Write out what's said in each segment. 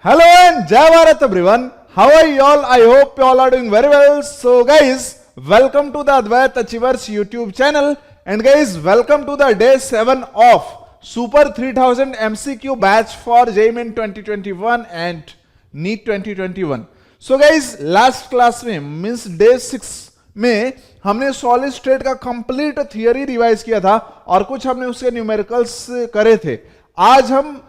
Hello and Jai Bharat everyone. How are you all? I hope you all are doing very well. So guys, welcome to the Advait Achievers YouTube channel. And guys, welcome to the day 7 of Super 3000 MCQ batch for JEE Main 2021 and NEET 2021. So guys, last class में means day 6 में हमने solid state का complete theory revise किया था और कुछ हमने उसके न्यूमेरिकल्स करे थे. आज हम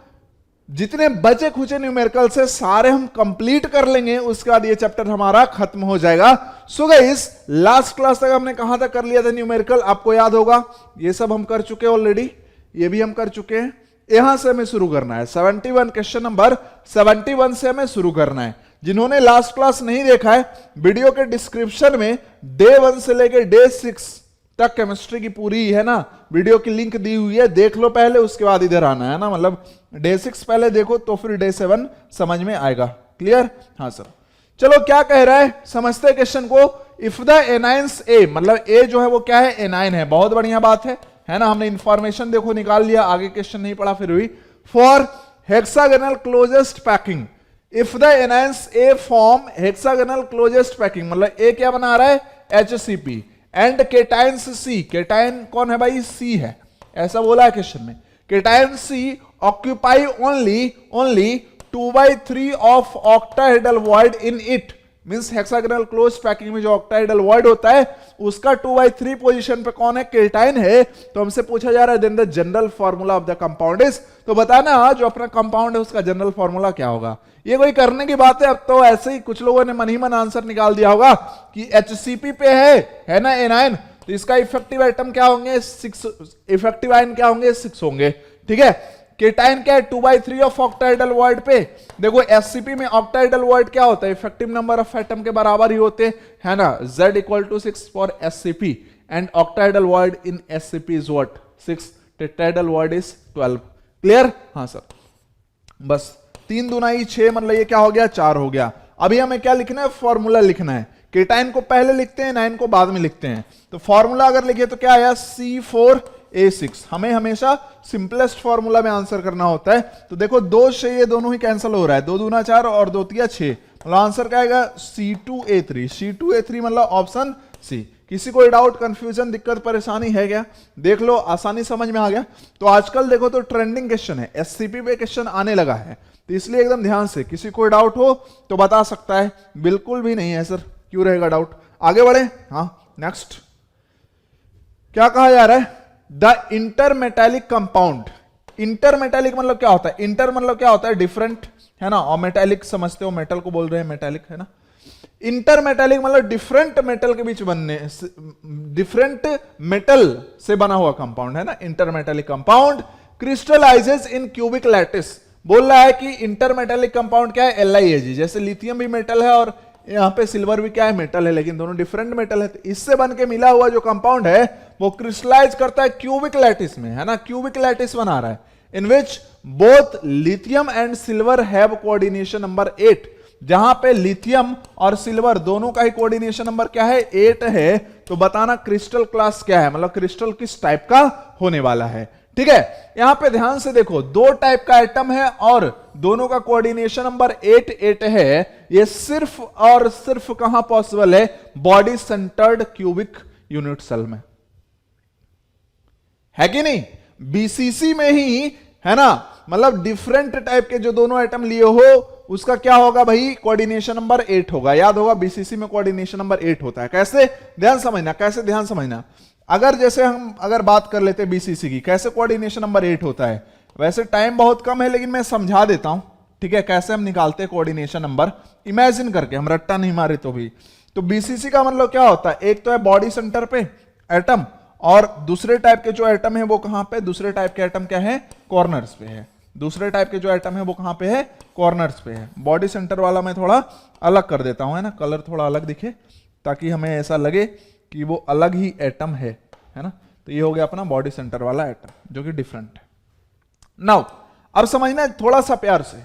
जितने बचे खुचे न्यूमेरिकल से सारे हम कंप्लीट कर लेंगे, उसके बाद ये चैप्टर हमारा खत्म हो जाएगा. सो गाइस, लास्ट क्लास तक हमने कहां तक कर लिया था न्यूमेरिकल, आपको याद होगा. ये सब हम कर चुके हैं ऑलरेडी, ये भी हम कर चुके हैं. यहां से हमें शुरू करना है 71, क्वेश्चन नंबर 71 से हमें शुरू करना है. जिन्होंने लास्ट क्लास नहीं देखा है, वीडियो के डिस्क्रिप्शन में डे 1 से लेकर डे 6 तक केमिस्ट्री की पूरी है ना वीडियो की लिंक दी हुई है, देख लो पहले, उसके बाद इधर आना है ना. मतलब डे 6 पहले देखो तो फिर डे 7 समझ में आएगा. क्लियर? हाँ सर. चलो क्या कह रहा है समझते हैं क्वेश्चन को. इफ द एनाइंस ए, मतलब ए जो है वो क्या है, एनाइन है. बहुत बढ़िया बात है ना. हमने इंफॉर्मेशन देखो निकाल लिया, आगे क्वेश्चन नहीं पढ़ा फिर भी. For hexagonal closest packing, if the anions A form hexagonal closest packing, मतलब ए क्या बना रहा है, HCP, एंड केटाइन्स सी, केटाइन कौन है भाई, सी है, ऐसा बोला है क्वेश्चन में. Cation C occupy only 2/3 of octahedral void in it. Means hexagonal close packing में जो ऑक्टाहेड्रल वॉइड होता है उसका 2/3 पोजीशन पे कौन है, केटाइन है. तो हमसे पूछा जा रहा है then the general formula of the compound is. तो बताना जो अपना कंपाउंड है उसका जनरल फार्मूला क्या होगा. ये कोई करने की बात है, अब तो ऐसे ही कुछ लोगों ने मन ही मन आंसर निकाल दिया होगा कि HCP पे है ना एनाइन, तो इसका इफेक्टिव आइटम क्या होंगे, 6. इफेक्टिव आयन क्या होंगे, 6 होंगे. ठीक है. केटाइन क्या है, 2/3 ऑफ ऑक्टाहेड्रल वॉइड पे. देखो SCP में ऑक्टाहेड्रल वॉइड क्या होता है, इफेक्टिव नंबर ऑफ एटम के बराबर ही होते हैं ना. Z = 6 for SCP and octahedral void in SCP is what, 6. Tetrahedral void is 12. Clear? हाँ सर. बस 3 दूना 6, मतलब ये क्या हो गया, 4 हो गया. अभी हमें क्या लिखना है, फॉर्मूला लिखना है. केटाइन को पहले लिखते हैं, एनाइन को बाद में लिखते हैं. तो फॉर्मूला अगर लिखे तो क्या आया, C4A6. हमें हमेशा सिंपलेस्ट फॉर्मूला में आंसर करना होता है. तो देखो 2 से ये दोनों ही कैंसिल हो रहा है, 2 दूना 4 और 2 तिया 6, मतलब आंसर क्या आएगा, C2A3. C2A3 मतलब ऑप्शन सी. किसी कोई डाउट, कंफ्यूजन, दिक्कत, परेशानी है क्या, देख लो, आसानी समझ में आ गया. तो आजकल देखो तो ट्रेंडिंग क्वेश्चन है, SCP पे क्वेश्चन आने लगा है, तो इसलिए एकदम ध्यान से, किसी कोई डाउट हो तो बता सकता है. बिल्कुल भी नहीं है सर, क्यों रहेगा डाउट. आगे बढ़े. हाँ नेक्स्ट क्या कहा जा रहा है, द इंटरमेटैलिक कंपाउंड. इंटरमेटैलिक मतलब क्या होता है, इंटर मतलब क्या होता है, डिफरेंट, है ना. और मेटैलिक समझते हो, मेटल को बोल रहे हैं मेटैलिक, है ना. इंटरमेटैलिक मतलब डिफरेंट मेटल के बीच बनने, डिफरेंट मेटल से बना हुआ कंपाउंड, है ना. इंटरमेटैलिक कंपाउंड क्रिस्टलाइजेस इन क्यूबिक लैटिस. बोल रहा है कि इंटरमेटैलिक कंपाउंड क्या है, LiAg. जैसे लिथियम भी मेटल है और यहाँ पे सिल्वर भी क्या है, मेटल है, लेकिन दोनों डिफरेंट मेटल है. तो इससे बन के मिला हुआ जो कंपाउंड है वो क्रिस्टलाइज करता है क्यूबिक लैटिस में, है ना. क्यूबिक लैटिस बना रहा है in which both lithium and silver have coordination number 8. जहां पे लिथियम और सिल्वर दोनों का ही कोऑर्डिनेशन नंबर क्या है, 8 है. तो बताना क्रिस्टल क्लास क्या है, मतलब क्रिस्टल किस टाइप का होने वाला है. ठीक है. यहां पे ध्यान से देखो, 2 टाइप का एटम है और दोनों का कोऑर्डिनेशन नंबर 8 है. ये सिर्फ और सिर्फ कहां पॉसिबल है, body centred cubic unit cell में, है कि नहीं. BCC में ही, है ना. मतलब डिफरेंट टाइप के जो दोनों एटम लिए हो उसका क्या होगा भाई, कोऑर्डिनेशन नंबर 8 होगा. याद होगा BCC में कोऑर्डिनेशन नंबर 8 होता है. कैसे, ध्यान समझना, कैसे ध्यान समझना. अगर जैसे हम अगर बात कर लेते BCC की, कैसे कोऑर्डिनेशन नंबर 8 होता है. वैसे टाइम बहुत कम है लेकिन मैं समझा देता हूं. ठीक है, कैसे हम निकालते हैं कोऑर्डिनेशन नंबर, इमेजिन करके, हम रट्टा नहीं मारे तो भी. तो BCC का मतलब क्या होता है, एक तो है बॉडी सेंटर पे एटम, और दूसरे टाइप के जो एटम है वो कहां पे, दूसरे टाइप के एटम क्या है, कॉर्नर्स पे है. दूसरे टाइप के जो एटम है वो कहां पे है, कॉर्नर्स पे है. बॉडी सेंटर वाला मैं थोड़ा अलग कर देता हूं, है ना, कलर थोड़ा अलग दिखे ताकि हमें ऐसा लगे कि वो अलग ही एटम है ना. तो ये हो गया अपना बॉडी सेंटर वाला एटम जो कि डिफरेंट है. नाउ अब समझना है थोड़ा सा प्यार से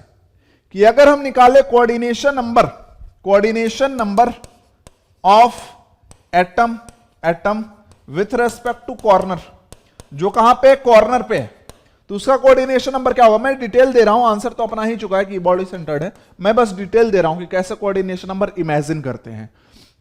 कि अगर हम निकाले coordination number of atom with respect to corner, जो कहां पे, कॉर्नर पे है, तो उसका कोऑर्डिनेशन नंबर क्या होगा? मैं डिटेल दे रहा हूं, आंसर तो अपना ही चुका है कि बॉडी सेंटर्ड है, मैं बस डिटेल दे रहा हूं कि कैसे कोऑर्डिनेशन नंबर इमेजिन करते हैं।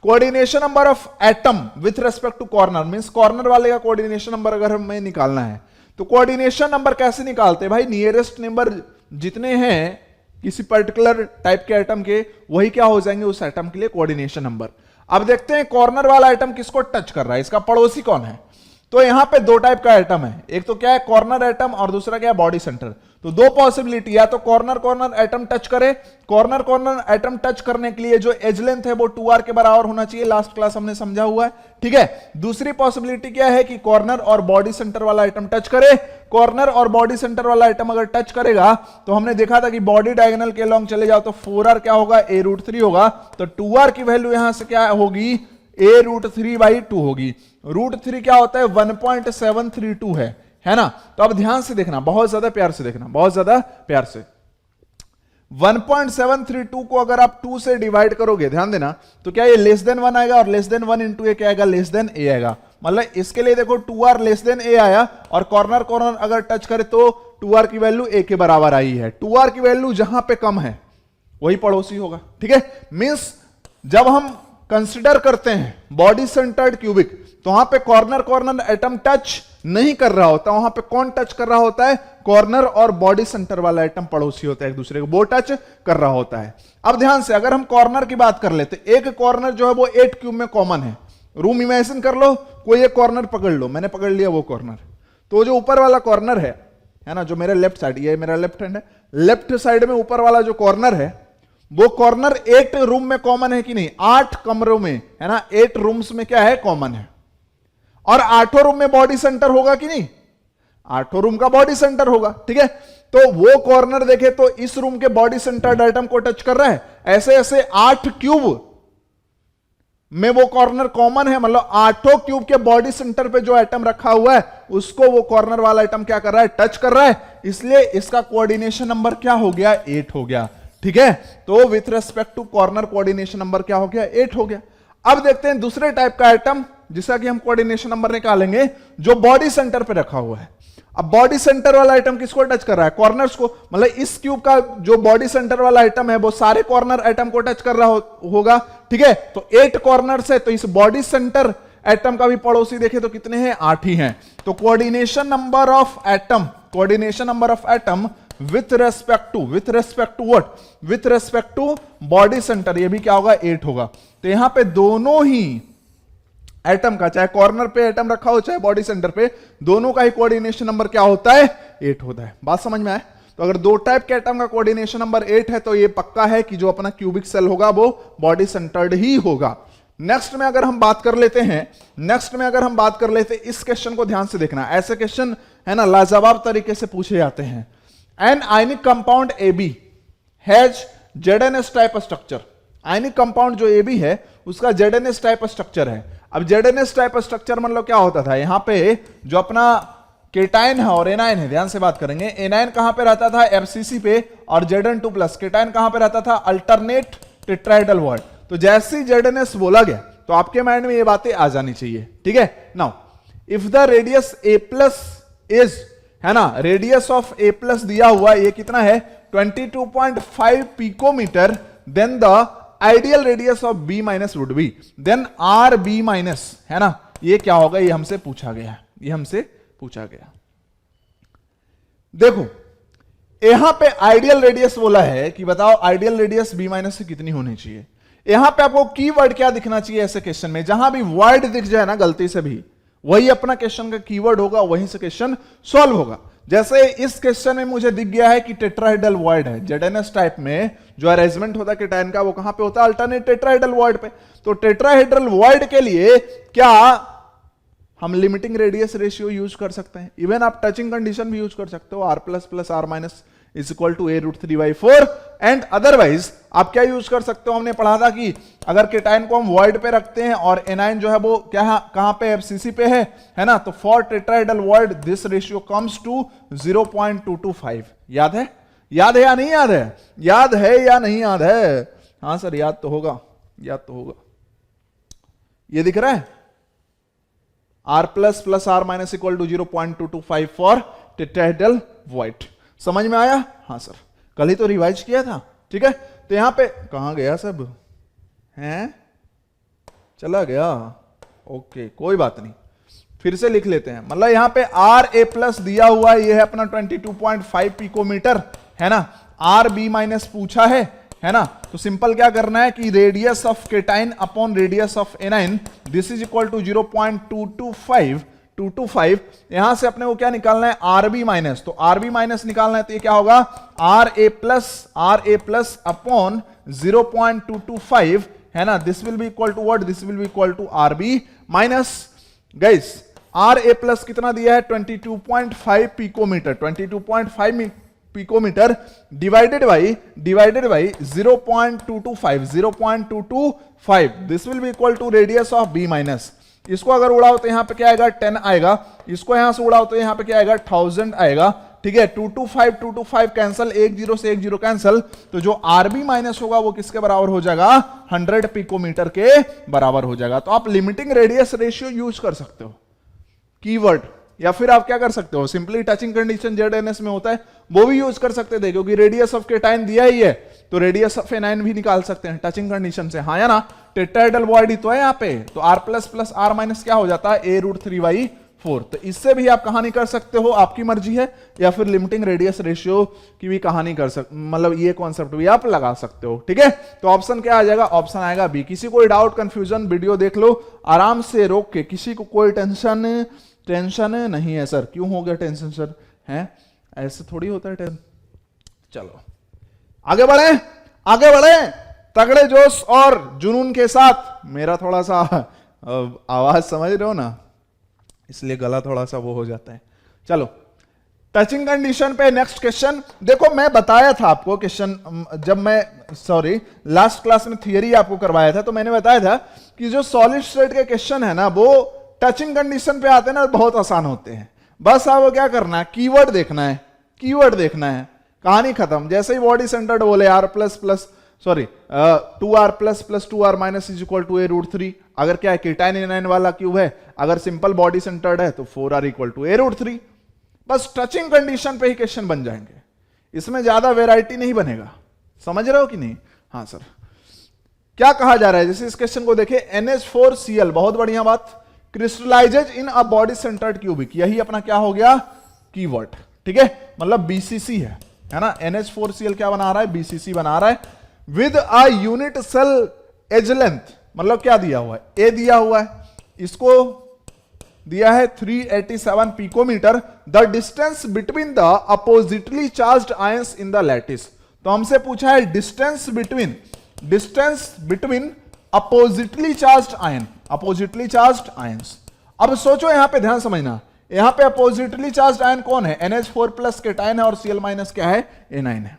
Coordination number of atom with respect to corner, means corner वाले का कोऑर्डिनेशन नंबर अगर हमें निकालना है तो कोऑर्डिनेशन नंबर कैसे निकालते हैं भाई? नियरेस्ट नंबर जितने हैं किसी पर्टिकुलर टाइप के एटम के, वही क्या हो जाएंगे उस एटम के लिए कोऑर्डिनेशन नंबर। अब देखते हैं कॉर्नर वाला एटम किसको टच कर रहा है, इसका पड़ोसी कौन है। तो यहां पे दो टाइप का एटम है, एक तो क्या है कॉर्नर एटम और दूसरा क्या है बॉडी सेंटर। तो दो पॉसिबिलिटी, या तो कॉर्नर कॉर्नर एटम टच करे, कॉर्नर कॉर्नर एटम टच करने के लिए जो एज लेंथ है वो 2r के बराबर होना चाहिए, लास्ट क्लास हमने समझा हुआ है, ठीक है। दूसरी पॉसिबिलिटी क्या है कि कॉर्नर और बॉडी सेंटर वाला एटम टच करे। कॉर्नर और बॉडी सेंटर वाला एटम अगर टच करेगा तो हमने देखा था कि बॉडी डायगोनल के लॉन्ग चले जाओ तो 4r क्या होगा, a√3 होगा। तो 2r की वैल्यू यहां से क्या होगी, a√3/2 होगी। √3 क्या होता है, 1.732 है ना। तो अब ध्यान से देखना, बहुत ज्यादा प्यार से देखना, बहुत ज्यादा प्यार से। 1.732 को अगर आप 2 से डिवाइड करोगे, ध्यान देना, तो क्या ये लेस देन 1 आएगा, और लेस देन 1 इंटू ए क्या आएगा, लेस देन ए आएगा। मतलब इसके लिए देखो 2r लेस देन ए आया, और कॉर्नर कॉर्नर अगर टच करे तो 2r की वैल्यू ए के बराबर आई है। 2r की वैल्यू जहां पे कम है वही पड़ोसी होगा, ठीक है। मींस जब हम कंसिडर करते हैं बॉडी सेंटर्ड क्यूबिक, तो वहां पे कॉर्नर कॉर्नर एटम टच नहीं कर रहा होता, वहां पे कौन टच कर रहा होता है, कॉर्नर और बॉडी सेंटर वाला एटम पड़ोसी होता है एक दूसरे को, वो टच कर रहा होता है। अब ध्यान से अगर हम कॉर्नर की बात कर लेते, एक कॉर्नर जो है वो 8 क्यूब में कॉमन है। रूम इमेजिन कर लो, कोई एक कॉर्नर पकड़ लो, मैंने पकड़ लिया वो कॉर्नर, तो जो ऊपर वाला कॉर्नर है ना, जो मेरे लेफ्ट साइड, ये मेरा लेफ्ट हैंड है, लेफ्ट साइड में ऊपर वाला जो कॉर्नर है वो कॉर्नर 8 रूम में कॉमन है कि नहीं, 8 कमरों में है ना, 8 रूम्स में क्या है, कॉमन है। और 8 रूम में बॉडी सेंटर होगा कि नहीं, 8 रूम का बॉडी सेंटर होगा, ठीक है। तो वो कॉर्नर देखे तो इस रूम के बॉडी सेंटर एटम को टच कर रहा है, ऐसे ऐसे 8 क्यूब में वो कॉर्नर कॉमन है, मतलब 8 क्यूब के बॉडी सेंटर पे जो एटम रखा हुआ है उसको वो कॉर्नर वाला एटम क्या कर रहा है, टच कर रहा है, इसलिए इसका कोऑर्डिनेशन नंबर क्या हो गया, 8 हो गया, ठीक है। तो with respect to corner coordination number क्या हो गया, 8 हो गया। अब देखते हैं दूसरे टाइप का एटम जिसका कि हम कोऑर्डिनेशन नंबर निकालेंगे, जो बॉडी सेंटर पे रखा हुआ है। अब बॉडी सेंटर वाला आइटम किसको टच कर रहा है, कॉर्नर्स को, मतलब इस क्यूब का जो बॉडी सेंटर वाला आइटम है वो सारे कॉर्नर आइटम को टच कर रहा होगा, ठीक है। तो 8 कॉर्नर्स है, तो इस बॉडी सेंटर एटम का भी पड़ोसी देखे तो कितने हैं, 8 ही हैं। तो coordination number of atom, coordination number of atom with respect to what, with respect to body centre, ये भी क्या होगा, 8 होगा। तो यहां पे दोनों ही एटम का, चाहे कॉर्नर पे एटम रखा हो चाहे बॉडी सेंटर पे, दोनों का ही कोऑर्डिनेशन नंबर क्या होता है, 8 होता है। बात समझ में आए? तो अगर दो टाइप के एटम का कोऑर्डिनेशन नंबर 8 है तो ये पक्का है कि जो अपना क्यूबिक सेल होगा वो बॉडी सेंटर्ड ही होगा। नेक्स्ट में अगर हम बात कर लेते हैं, इस क्वेश्चन को ध्यान से देखना, ऐसे क्वेश्चन है ना लाजवाब तरीके से पूछे जाते हैं। An ionic compound AB has ZnS type structure, ionic compound जो AB है उसका ZnS टाइप स्ट्रक्चर है। अब ZnS टाइप स्ट्रक्चर मतलब क्या होता था, यहां पे जो अपना केटाइन है और एनाइन है, ध्यान से बात करेंगे, एनाइन कहां पे रहता था, FCC पे, और Zn2+, केटाइन कहां पे रहता था, अल्टरनेट टेट्राहेड्रल बॉन्ड। तो जैसे ही ZnS बोला गया तो आपके माइंड में ये बातें आ जानी चाहिए, ठीक है। Now if the radius A+ is, है ना, रेडियस ऑफ A+ दिया हुआ ये कितना है, 22.5 picometre, then the ideal radius of B- would be, then RB-, है ना, ये क्या होगा, ये हमसे पूछा गया, देखो यहां पे आइडियल रेडियस बोला है कि बताओ आइडियल रेडियस B- से कितनी होनी चाहिए। यहां पे आपको कीवर्ड क्या दिखना चाहिए ऐसे क्वेश्चन में, जहां भी वर्ड दिख जाए ना गलती से भी, वही अपना क्वेश्चन का कीवर्ड होगा, वहीं से क्वेश्चन सॉल्व होगा। जैसे इस क्वेश्चन में मुझे दिख गया है कि टेट्राहेड्रल वॉइड है, ZnS टाइप में जो अरेंजमेंट होता है केटाइन का वो कहां पे होता है, अल्टरनेट टेट्राहेड्रल वॉइड पे। तो टेट्राहेड्रल वॉइड के लिए क्या हम लिमिटिंग रेडियस रेशियो यूज कर सकते हैं, इवन आप टचिंग कंडीशन भी यूज कर सकते हो, R++ R- is equal to A√3/4, and otherwise आप क्या यूज कर सकते हो, हमने पढ़ा था कि अगर केटाइन को हम वॉइड पे रखते हैं और एनाइन जो है वो क्या कहां पे, FCC पे है ना, तो for tetrahedral void this ratio comes to 0.225। याद है या नहीं याद है, याद है या नहीं याद है, हाँ सर याद तो होगा, ये दिख रहा है, R++ R- equal to 0.225 for tetrahedral white. समझ में आया? हाँ सर, कल ही तो रिवाइज किया था। ठीक है, तो यहां पे कहां गया सब हैं, चला गया। ओके कोई बात नहीं, फिर से लिख लेते हैं। मतलब यहां पे आर ए प्लस दिया हुआ है, ये है अपना 22.5 पिकोमीटर, है ना। आर बी माइनस पूछा है ना। तो सिंपल क्या करना है कि radius of cation upon radius of anion, this is equal to 0.225। यहां से अपने को क्या निकालना है, आरबी माइनस। तो आरबी माइनस निकालना है, तो ये क्या होगा, आर ए प्लस अपॉन 0.225, है ना। This will be equal to what, this will be equal to RB minus, guys R A plus कितना दिया है, 22.5 picometre, 22.5 picometre divided by 0.225, this will be equal to radius of B minus. इसको अगर उड़ाओ तो यहां पे क्या आएगा, 10 आएगा। इसको यहां से उड़ाओ तो यहां पे क्या आएगा, 1000 आएगा। ठीक है, 225 कैंसल, 1 0 से 1 0 कैंसल। तो जो आरबी माइनस होगा वो किसके बराबर हो जाएगा, 100 पिकोमीटर के बराबर हो जाएगा। तो आप लिमिटिंग रेडियस रेशियो यूज कर सकते हो, कीवर्ड, या फिर आप क्या कर सकते हो, सिंपली टचिंग कंडीशन ZNS में होता है वो भी यूज कर सकते थे, क्योंकि रेडियस ऑफ केटाइन दिया ही है, तो रेडियस ऑफ एनाइन भी निकाल सकते हैं टचिंग कंडीशन से। हाँ या ना, टेट्राहेड्रल बॉडी तो है यहाँ पे, तो R plus plus R minus क्या हो जाता है, A√3/4। तो इससे भी आप कहानी कर सकते हो, आपकी मर्जी है, या फिर लिमिटिंग रेडियस रेशियो की भी कहानी कर सकते, मतलब ये कॉन्सेप्ट भी आप लगा सकते हो। ठीक है, तो ऑप्शन क्या आ जाएगा, ऑप्शन आएगा बी। किसी कोई डाउट कंफ्यूजन, वीडियो देख लो आराम से रोक के, किसी को कोई टेंशन नहीं है सर। क्यों हो गया टेंशन सर, हैं ऐसे थोड़ी होता है टेंशन। चलो आगे बढ़े तगड़े जोश और जुनून के साथ। मेरा थोड़ा सा आवाज समझ रहे हो ना, इसलिए गला थोड़ा सा वो हो जाता है। चलो टचिंग कंडीशन पे नेक्स्ट क्वेश्चन देखो, मैं बताया था आपको क्वेश्चन, जब मैं लास्ट क्लास में थियरी आपको करवाया था, तो मैंने बताया था कि जो सॉलिड स्टेट के क्वेश्चन है ना, वो टचिंग कंडीशन पे आते हैं ना, बहुत आसान होते हैं। बस आपको क्या करना है, कीवर्ड देखना है, कहानी खत्म। जैसे ही बॉडी सेंटर्ड बोले R plus plus 2R plus plus 2R minus is equal to A√3। अगर क्या है, केटाइन एनाइन वाला क्यूब है, अगर सिंपल बॉडी सेंटर्ड है तो 4R इक्वल टू A√3। बस टचिंग कंडीशन पे ही क्वेश्चन बन जाएंगे, इसमें ज्यादा वेराइटी नहीं बनेगा। समझ रहे हो कि नहीं? हाँ सर, क्या कहा जा रहा है, जैसे इस क्वेश्चन को देखे, NH4Cl, बहुत बढ़िया बात, क्रिस्टलाइजेज इन अ बॉडी सेंटर्ड क्यूबिक, यही अपना क्या हो गया, कीवर्ड। ठीक है, मतलब BCC है ना। NH4Cl क्या बना रहा है, BCC बना रहा है, with a unit cell edge length, मतलब क्या दिया हुआ है, A दिया हुआ है, इसको दिया है 387 picometre, the distance between the oppositely charged ions in the lattice. तो हमसे पूछा है distance between oppositely charged ions. अब सोचो, यहां पे ध्यान समझना, यहां पे अपोजिटली चार्ज्ड आयन कौन है, NH4 प्लस केटाइन है, और Cl माइनस क्या है, एनाइन है।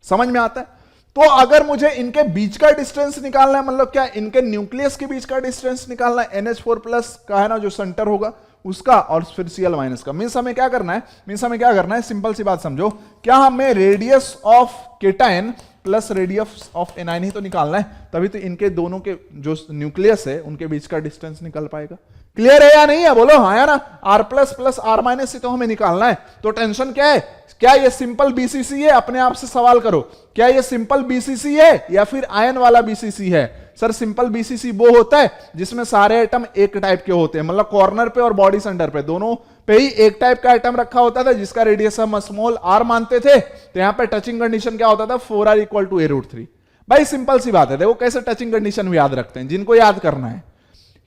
समझ में आता है? तो अगर मुझे इनके बीच का डिस्टेंस निकालना है, मतलब क्या, इनके न्यूक्लियस के बीच का डिस्टेंस निकालना है, NH4 प्लस का है ना जो सेंटर होगा उसका, और फिर Cl माइनस का। मीन्स हमें क्या करना है, सिंपल सी बात समझो, क्या हमें radius of cation plus radius of anion ही तो निकालना है, तभी तो इनके दोनों के जो न्यूक्लियस है उनके बीच का डिस्टेंस निकल पाएगा। क्लियर है या नहीं है, बोलो हाँ या ना। R plus plus R minus से तो हमें निकालना है, तो टेंशन क्या है, क्या ये सिंपल BCC है, अपने आप से सवाल करो, क्या ये सिंपल BCC है या फिर आयन वाला BCC है? सर सिंपल BCC वो होता है जिसमें सारे एटम एक टाइप के होते हैं, मतलब कॉर्नर पे और बॉडी सेंटर पे दोनों पे ही एक टाइप का एटम रखा होता था, जिसका रेडियस हम स्मॉल r मानते थे। तो यहां पे टचिंग कंडीशन क्या होता था, 4R इक्वल टू A√3। भाई सिंपल सी बात है, देखो कैसे टचिंग कंडीशन भी याद रखते हैं, जिनको याद करना है।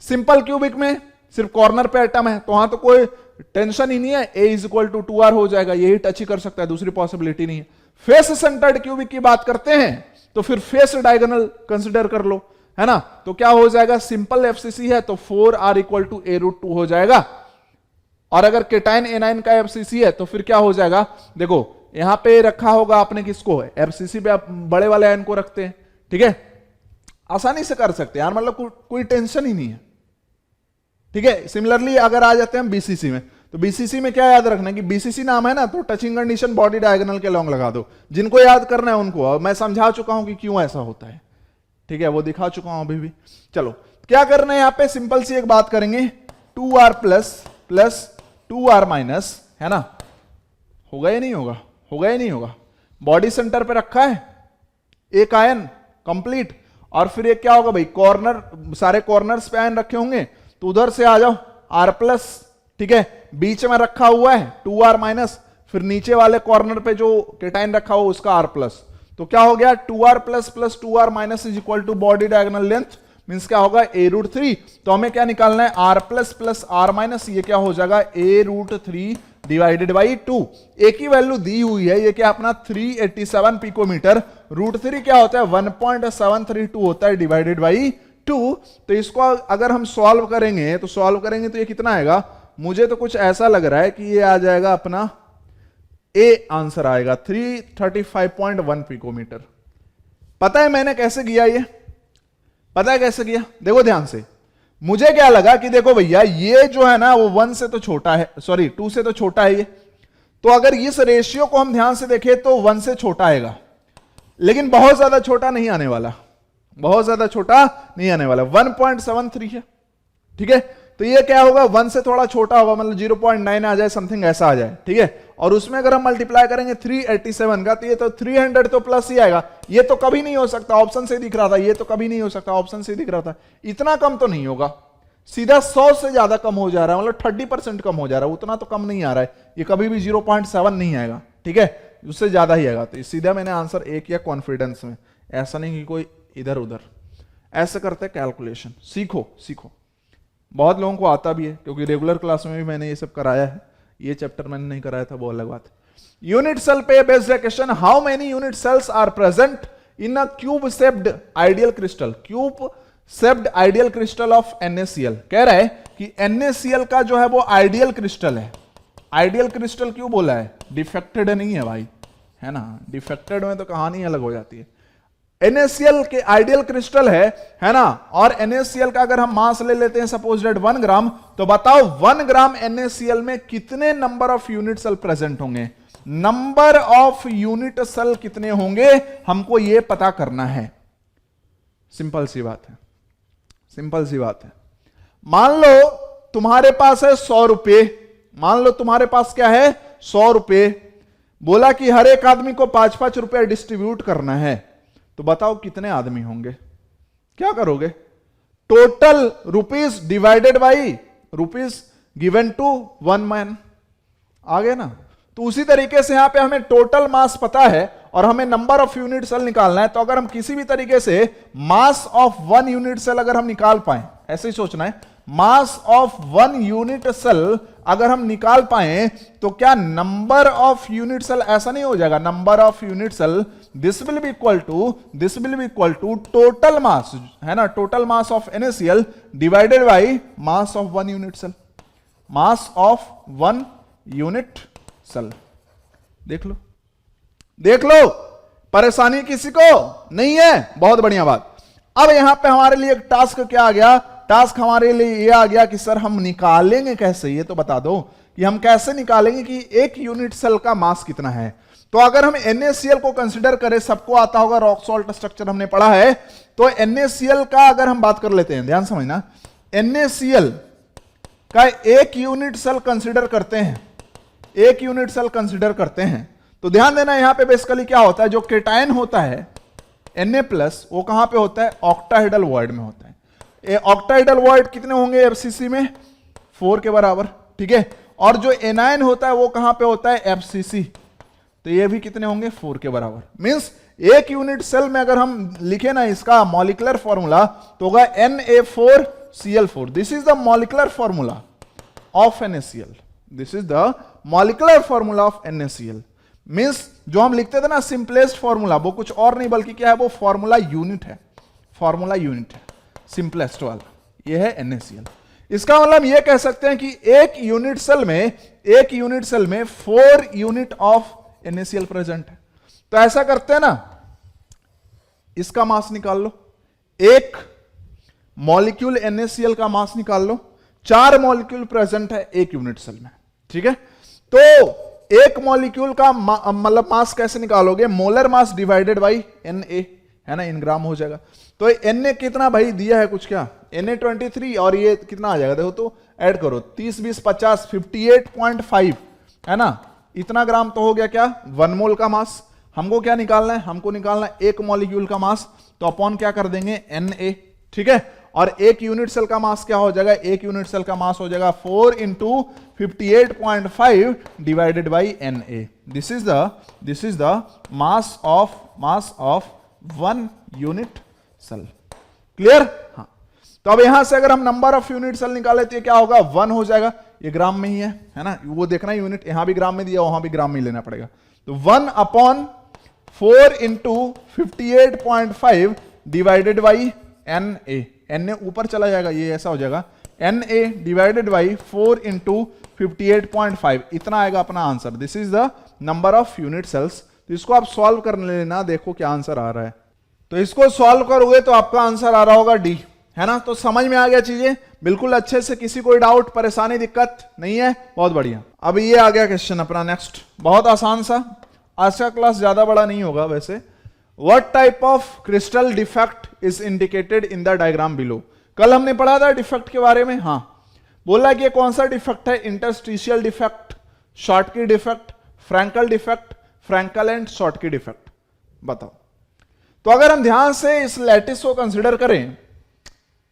सिंपल क्यूबिक में सिर्फ कॉर्नर पे एटम है, तो वहां तो कोई टेंशन ही नहीं है, A is equal to 2R हो जाएगा, यही टच ही कर सकता है, दूसरी पॉसिबिलिटी नहीं है। फेस सेंटर्ड क्यूबिक की बात करते हैं तो फिर फेस डायगोनल कंसिडर कर लो, है ना। तो क्या हो जाएगा, सिंपल FCC है तो 4R इक्वल टू A√2 हो जाएगा, और अगर केटाइन एनाइन का FCC है तो फिर क्या हो जाएगा, देखो यहां पे रखा होगा आपने किसको, है FCC पे आप बड़े वाले आयन को रखते हैं। ठीक है, आसानी से कर सकते हैं यार, मतलब कोई टेंशन ही नहीं है। ठीक है, सिमिलरली अगर आ जाते हैं हम BCC में, तो BCC में क्या याद रखना है कि BCC नाम है ना, तो टचिंग कंडीशन बॉडी डायगोनल के लॉन्ग लगा दो। जिनको याद करना है उनको, मैं समझा चुका हूं कि क्यों ऐसा होता है। ठीक है, वो दिखा चुका हूं अभी भी। चलो क्या करना है, यहां पे सिंपल सी एक बात करेंगे, 2R plus plus 2R minus, है ना, होगा या नहीं होगा, होगा या नहीं होगा। बॉडी सेंटर पे रखा है एक आयन कंप्लीट, और फिर ये क्या होगा भाई, कॉर्नर, सारे कॉर्नर्स पे आयन रखे होंगे, तो उधर से आ जाओ R प्लस, ठीक है, बीच में रखा हुआ है 2R माइनस, फिर नीचे वाले कॉर्नर पे जो केटाइन रखा हुआ उसका R प्लस, तो क्या हो गया 2R plus plus 2R minus is equal to body diagonal length, means क्या होगा A√3। तो हमें क्या निकालना है, R plus plus R minus, ये क्या हो जाएगा A√3 डिवाइडेड बाई 2। एक ही वैल्यू दी हुई है, ये क्या अपना 387 पिकोमीटर, √3 क्या होता है 1.732 होता है डिवाइडेड बाई 2। तो इसको अगर हम सॉल्व करेंगे तो ये कितना आएगा, मुझे तो कुछ ऐसा लग रहा है कि ये आ जाएगा अपना ए आंसर आएगा 335.1 पिकोमीटर। पता है मैंने कैसे किया, ये पता है कैसे किया, देखो ध्यान से। मुझे क्या लगा कि देखो भैया ये जो है ना वो 1 से तो छोटा है, सॉरी 2 से तो छोटा है ये, तो अगर इस रेशियो को हम ध्यान से देखें तो 1 से छोटा आएगा, लेकिन बहुत ज्यादा छोटा नहीं आने वाला, बहुत ज्यादा छोटा नहीं आने वाला, 1.73 है, ठीक है। तो ये क्या होगा 1 से थोड़ा छोटा होगा, मतलब 0.9 आ जाए, समथिंग ऐसा आ जाए, ठीक है। और उसमें अगर हम मल्टीप्लाई करेंगे 387 का, तो ये तो 300 तो प्लस ही आएगा, ये तो कभी नहीं हो सकता, ऑप्शन से दिख रहा था, ये तो कभी नहीं हो सकता, ऑप्शन से दिख रहा था, इतना कम तो नहीं होगा, सीधा 100 से ज्यादा कम हो जा रहा है, मतलब 30% कम हो जा रहा है, उतना तो कम नहीं आ रहा है, ये कभी भी 0.7 नहीं आएगा, ठीक है, उससे ज्यादा ही आएगा। तो सीधा मैंने आंसर ए किया कॉन्फिडेंस में, ऐसा नहीं कि कोई इधर उधर, ऐसे करते कैलकुलेशन, सीखो सीखो। बहुत लोगों को आता भी है, क्योंकि रेगुलर क्लास में भी मैंने ये सब कराया है, ये चैप्टर मैंने नहीं कराया था वो अलग बात है। यूनिट सेल पे based question, how many unit cells are present in a cube shaped ideal crystal, cube shaped ideal crystal of NaCl। कह रहा है कि NaCl का जो है वो आइडियल क्रिस्टल है। आइडियल क्रिस्टल क्यों बोला है, डिफेक्टेड नहीं है भाई, है ना, डिफेक्टेड में तो कहानी अलग हो जाती है। NaCl के आइडियल क्रिस्टल है ना, और NaCl का अगर हम मास ले लेते हैं सपोज डेट 1 ग्राम, तो बताओ 1 ग्राम NaCl में कितने number of unit cell present होंगे, नंबर ऑफ यूनिट सेल कितने होंगे हमको ये पता करना है। सिंपल सी बात है, सिंपल सी बात है। मान लो तुम्हारे पास है 100 रुपए, मान लो तुम्हारे पास क्या है 100 रुपए, बोला कि हर एक आदमी को 5-5 रुपए डिस्ट्रीब्यूट करना है, तो बताओ कितने आदमी होंगे, क्या करोगे, total rupees divided by rupees given to 1 man, आ गए ना। तो उसी तरीके से यहां पे हमें टोटल मास पता है और हमें नंबर ऑफ यूनिट सेल निकालना है, तो अगर हम किसी भी तरीके से मास ऑफ 1 यूनिट सेल अगर हम निकाल पाए, ऐसे ही सोचना है, मास ऑफ 1 यूनिट सेल अगर हम निकाल पाए, तो क्या नंबर ऑफ यूनिट सेल ऐसा नहीं हो जाएगा, number of unit cell this will be equal to total mass, है ना, total mass of NaCl divided by mass of 1 unit cell, mass of 1 unit cell. देख लो देख लो, परेशानी किसी को नहीं है, बहुत बढ़िया बात। अब यहां पे हमारे लिए एक टास्क क्या आ गया, टास्क हमारे लिए ये आ गया कि सर हम निकालेंगे कैसे, ये तो बता दो कि हम कैसे निकालेंगे कि एक यूनिट सेल का मास कितना है। तो अगर हम NaCl को कंसीडर करें, सबको आता होगा, रॉक सॉल्ट स्ट्रक्चर हमने पढ़ा है, तो NaCl का अगर हम बात कर लेते हैं, ध्यान समझना, NaCl का एक यूनिट सेल कंसीडर करते हैं, एक यूनिट सेल कंसीडर करते हैं, तो ध्यान देना यहां पे बेसिकली क्या होता है, जो केटायन होता है Na+, वो कहां पे होता है, ऑक्टाहेड्रल वॉइड में होता है। ऑक्टाहेड्रल वॉइड कितने होंगे FCC में, 4 के बराबर, ठीक है। और जो एनायन होता है वो कहां पे होता है, FCC, तो ये भी कितने होंगे, 4 के बराबर। मींस एक यूनिट सेल में अगर हम लिखे ना इसका मॉलिक्यूलर फॉर्मूला, तो होगा Na4Cl4, this is the molecular formula of NaCl, this is the molecular formula of NaCl। Means जो हम लिखते थे ना सिंपलेस्ट फॉर्मूला, वो कुछ और नहीं बल्कि क्या है, वो फॉर्मूला यूनिट है, फॉर्मूला यूनिट है, सिंपलेस्ट वाला, ये है NaCl। इसका मतलब ये कह सकते हैं कि एक यूनिट सेल में 4 यूनिट ऑफ NaCl प्रेजेंट है। तो ऐसा करते हैं ना, इसका मास निकाल लो, एक मॉलिक्यूल NaCl का मास निकाल लो, 4 मॉलिक्यूल प्रेजेंट है एक यूनिट सेल में, ठीक है। तो एक मॉलिक्यूल का मतलब मास कैसे निकालोगे, molar mass divided by Na, है ना, इन ग्राम हो जाएगा। तो Na कितना भाई दिया है कुछ, क्या Na23, और ये कितना आ जाएगा देखो, तो ऐड करो 30 20 50 58.5, है ना, इतना ग्राम तो हो गया क्या 1 मोल का मास। हमको क्या निकालना है, हमको निकालना है एक मॉलिक्यूल का मास, तो अपॉन क्या कर देंगे Na, ठीक है। और एक यूनिट सेल का मास क्या हो जाएगा, एक यूनिट सेल का मास हो जाएगा 4 into 58.5 divided by Na। This is the mass of 1 unit cell. Clear? हाँ। तो अब यहां से अगर हम नंबर ऑफ यूनिट सेल निकाले तो ये क्या होगा 1 हो जाएगा, ये ग्राम में ही है ना, वो देखना यूनिट यहां भी ग्राम में दिया वहां भी ग्राम में लेना पड़ेगा। तो 1 upon 4 into 58.5 divided by Na ऊपर चला जाएगा, ये ऐसा हो जाएगा Na डिवाइडेड बाई 4 इंटू 58.5, इतना आएगा अपना answer. This is the number of unit cells. तो इसको आप सॉल्व कर लेना, देखो क्या आंसर आ रहा है। तो इसको सॉल्व करोगे तो आपका आंसर आ रहा होगा डी, है ना। तो समझ में आ गया चीजें बिल्कुल अच्छे से, किसी कोई डाउट परेशानी दिक्कत नहीं है, बहुत बढ़िया। अब ये आ गया क्वेश्चन अपना नेक्स्ट, बहुत आसान सा, आज का क्लास ज्यादा बड़ा नहीं होगा वैसे। What type of crystal defect is indicated in the diagram below? कल हमने पढ़ा था डिफेक्ट के बारे में, हाँ। बोला कि ये कौन सा डिफेक्ट है, interstitial defect, Schottky defect, Frenkel defect, Frenkel and Schottky defect, बताओ। तो अगर हम ध्यान से इस लैटिस को कंसिडर करें,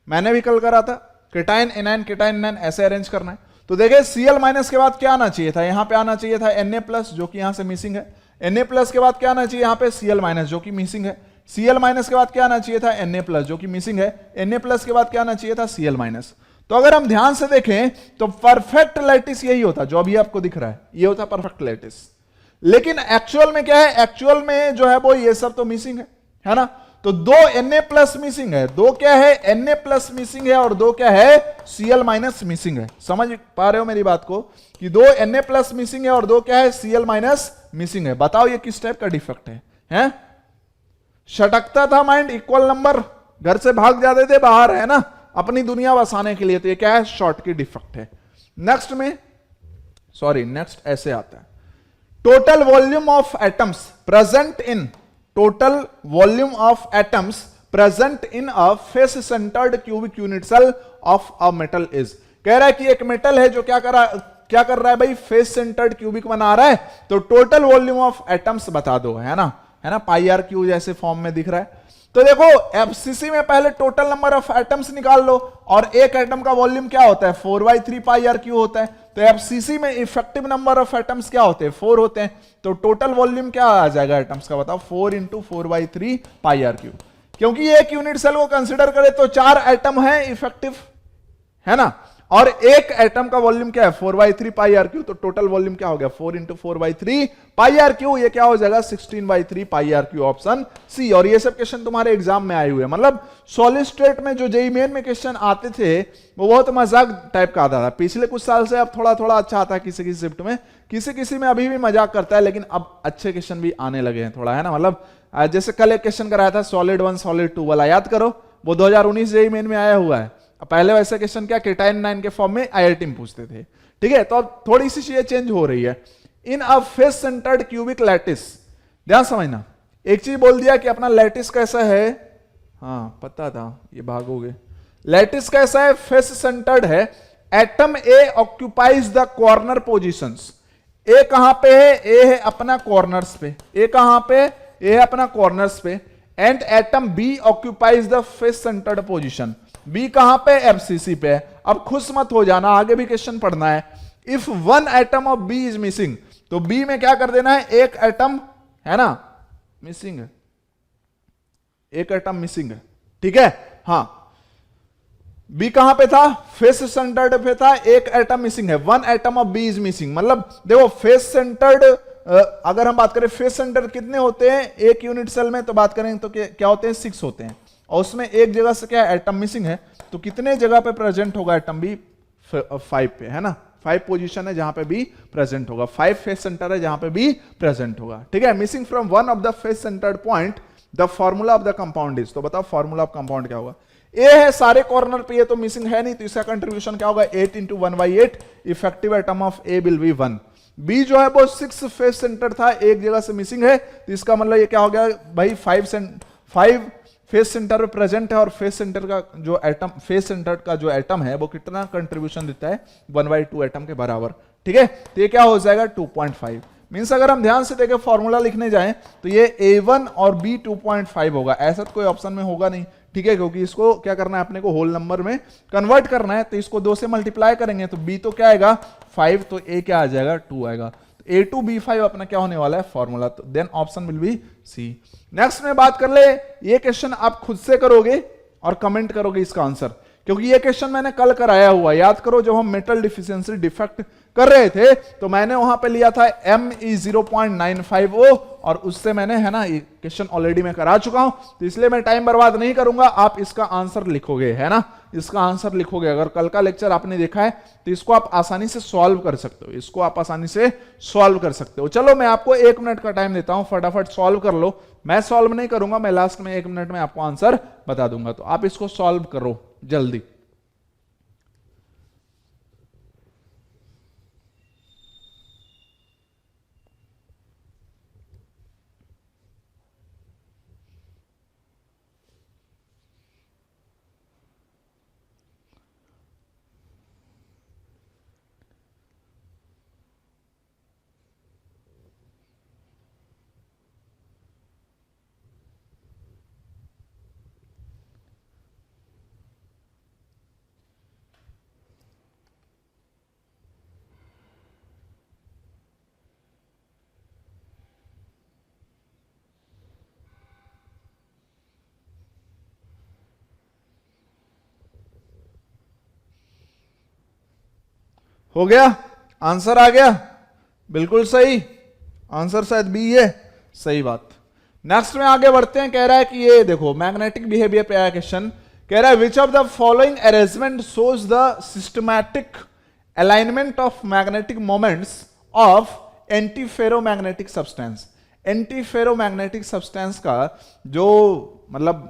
मैंने भी कल करा था, केटाइन एनाइन केटाइन एनाइन ऐसे अरेंज करना है। तो देखिए Cl माइनस के बाद क्या आना चाहिए था, यहां पे आना चाहिए था Na प्लस, जो कि यहां से मिसिंग है। Na प्लस के बाद क्या आना चाहिए यहां पे Cl माइनस, जो कि मिसिंग है। Cl माइनस के बाद क्या आना चाहिए था Na प्लस, जो कि मिसिंग है। Na प्लस के बाद क्या आना चाहिए था Cl माइनस। तो अगर हम ध्यान से देखें तो परफेक्ट लैटिस यही होता, जो अभी आपको दिख रहा है ये होता परफेक्ट लैटिस। लेकिन एक्चुअल में क्या है, एक्चुअल में जो है वो ये सब तो मिसिंग है ना। तो 2 Na प्लस मिसिंग है, 2 क्या है Na प्लस मिसिंग है, और 2 क्या है Cl माइनस मिसिंग है। समझ पा रहे हो मेरी बात को, कि 2 Na प्लस मिसिंग है और 2 क्या है Cl माइनस मिसिंग है। बताओ ये किस टाइप का डिफेक्ट है? शटकता था माइंड, इक्वल नंबर, घर से भाग जाते थे बाहर, है ना, अपनी दुनिया बसाने के लिए। तो ये क्या है, शॉर्ट की डिफेक्ट है। नेक्स्ट ऐसे आता है, total volume of atoms present in total volume of atoms present in a face centered cubic unit cell of a metal is। कह रहा है कि एक मेटल है जो क्या कर रहा है भाई, फेस सेंटर्ड क्यूबिक बना रहा है। तो टोटल वॉल्यूम ऑफ एटम्स बता दो, है ना, पाई आर क्यू जैसे फॉर्म में दिख रहा है। तो देखो एफसीसी में पहले टोटल नंबर ऑफ एटम्स निकाल लो, और एक एटम का वॉल्यूम क्या होता है 4/3 पाई आर क्यू होता है। तो एफसीसी में इफेक्टिव नंबर ऑफ एटम्स क्या होते हैं 4 होते हैं। तो टोटल वॉल्यूम क्या आ जाएगा एटम्स का, बताओ 4 इंटू 4/3 पाई आर क्यू। क्योंकि एक यूनिट सेल को कंसिडर करें तो 4 एटम है इफेक्टिव, है ना, और एक एटम का वॉल्यूम क्या है 4/3 पाई आर क्यू। तो टोटल वॉल्यूम क्या हो गया 4 इंटू 4/3 पाई आर क्यू, ये क्या हो जाएगा 16/3 पाई आर क्यू, ऑप्शन सी। और ये सब क्वेश्चन तुम्हारे एग्जाम में आए हुए हैं, मतलब सॉलिड स्टेट में जो जेईई मेन में क्वेश्चन आते थे वो बहुत मजाक टाइप का आता था पिछले कुछ साल से। अब थोड़ा थोड़ा अच्छा आता है किसी किसी शिफ्ट में, किसी में अभी भी मजाक करता है, लेकिन अब अच्छे क्वेश्चन भी आने लगे हैं थोड़ा, है ना। मतलब जैसे कल एक क्वेश्चन कराया था सॉलिड 1 सॉलिड 2 वाला, याद करो, वो 2019 जेईई मेन में आया हुआ है। पहले वैसे क्वेश्चन क्या केटाइन 9 के फॉर्म में आईआईटी में पूछते थे, ठीक है। तो अब थोड़ी सी चीजें चेंज हो रही है। In a face centred cubic lattice, ध्यान समझना, एक चीज बोल दिया कि अपना लैटिस कैसा है, हाँ पता था, ये भागोगे। लैटिस कैसा है, फेस सेंटर्ड है। Atom A occupies the corner positions. A कहां पे है, ए है अपना कॉर्नर्स पे, ए कहां पे, ए है अपना कॉर्नर्स पे। And atom B occupies the face centred position, B कहां पे, एफसीसी पे। अब खुश मत हो जाना, आगे भी क्वेश्चन पढ़ना है। If 1 atom of B is missing, तो बी में क्या कर देना है, एक एटम, है ना, मिसिंग है, एक एटम मिसिंग है, ठीक है। हाँ, बी कहां पे था, फेस सेंटर्ड पे था, एक एटम मिसिंग है, 1 atom of B is missing. मतलब देखो फेस सेंटर्ड, अगर हम बात करें फेस सेंटर्ड कितने होते हैं एक यूनिट सेल में, तो बात करें तो क्या होते हैं 6 होते हैं, और उसमें एक जगह से क्या एटम मिसिंग है। तो कितने जगह पे प्रेजेंट होगा एटम बी, 5 पे, है ना, 5 पोजीशन है जहां पे बी प्रेजेंट होगा, 5 फेस सेंटर है जहां पे बी प्रेजेंट होगा, ठीक है। Missing from one of the face centred point, the formula of the compound is. तो बताओ फॉर्मूला ऑफ कंपाउंड क्या होगा, ए है सारे कॉर्नर पे, ये तो मिसिंग है नहीं, तो इसका कंट्रीब्यूशन क्या होगा 8 into 1/8, effective atom of A will be 1। B जो है वो 6 फेस सेंटर था, एक जगह से मिसिंग है, तो इसका मतलब ये क्या हो गया भाई 5 फेस सेंटर में प्रेजेंट है, और फेस सेंटर का जो एटम, फेस सेंटर का जो एटम है वो कितना कंट्रीब्यूशन देता है 1/2 एटम के बराबर, ठीक है, तो ये क्या हो जाएगा 2.5। मीन्स अगर हम ध्यान से देखें फॉर्मूला लिखने जाएं तो ये A1 और B 2.5 होगा, ऐसा तो कोई ऑप्शन में होगा नहीं, ठीक है, क्योंकि इसको क्या करना है अपने को होल नंबर में कन्वर्ट करना है, तो इसको 2 से मल्टीप्लाई करेंगे तो B तो क्या आएगा 5, तो A क्या आ जाएगा 2 आएगा, तो A2B5 अपना क्या होने वाला है फॉर्मूला, तो then option will be C. Next में बात कर ले, ये क्वेश्चन आप खुद से करोगे और कमेंट करोगे इसका आंसर, क्योंकि ये क्वेश्चन मैंने कल कराया हुआ, याद करो जब हम मेटल डिफिशियंसी डिफेक्ट कर रहे थे तो मैंने वहां पे लिया था ME 0.950 और उससे मैंने, है ना, ये क्वेश्चन ऑलरेडी मैं करा चुका हूं, तो इसलिए मैं टाइम बर्बाद नहीं करूंगा, आप इसका आंसर लिखोगे, है ना, इसका आंसर लिखोगे। अगर कल का लेक्चर आपने देखा है तो इसको आप आसानी से सॉल्व कर सकते हो, इसको आप आसानी से सॉल्व कर सकते हो। चलो मैं आपको 1 मिनट का टाइम देता हूं, फटाफट सॉल्व कर लो, मैं सॉल्व नहीं करूंगा, मैं लास्ट में 1 मिनट में आपको आंसर बता दूंगा, तो आप इसको सॉल्व करो जल्दी। हो गया, आंसर आ गया, बिल्कुल सही आंसर, शायद बी है, सही बात। नेक्स्ट में आगे बढ़ते हैं, कह रहा है कि ये देखो मैग्नेटिक बिहेवियर पे आया क्वेश्चन, कह रहा है which of the following arrangement shows the systematic alignment of magnetic moments of anti ferromagnetic substance. Anti ferromagnetic substance का जो मतलब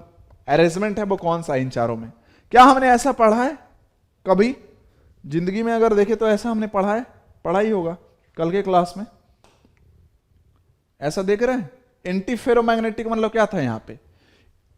अरेंजमेंट है वो कौन सा इन चारों में? क्या हमने ऐसा पढ़ा है कभी जिंदगी में? अगर देखे तो ऐसा हमने पढ़ा है, पढ़ा ही होगा कल के क्लास में, ऐसा देख रहे हैं। एंटी फेरोमैग्नेटिक मतलब क्या था यहां पे,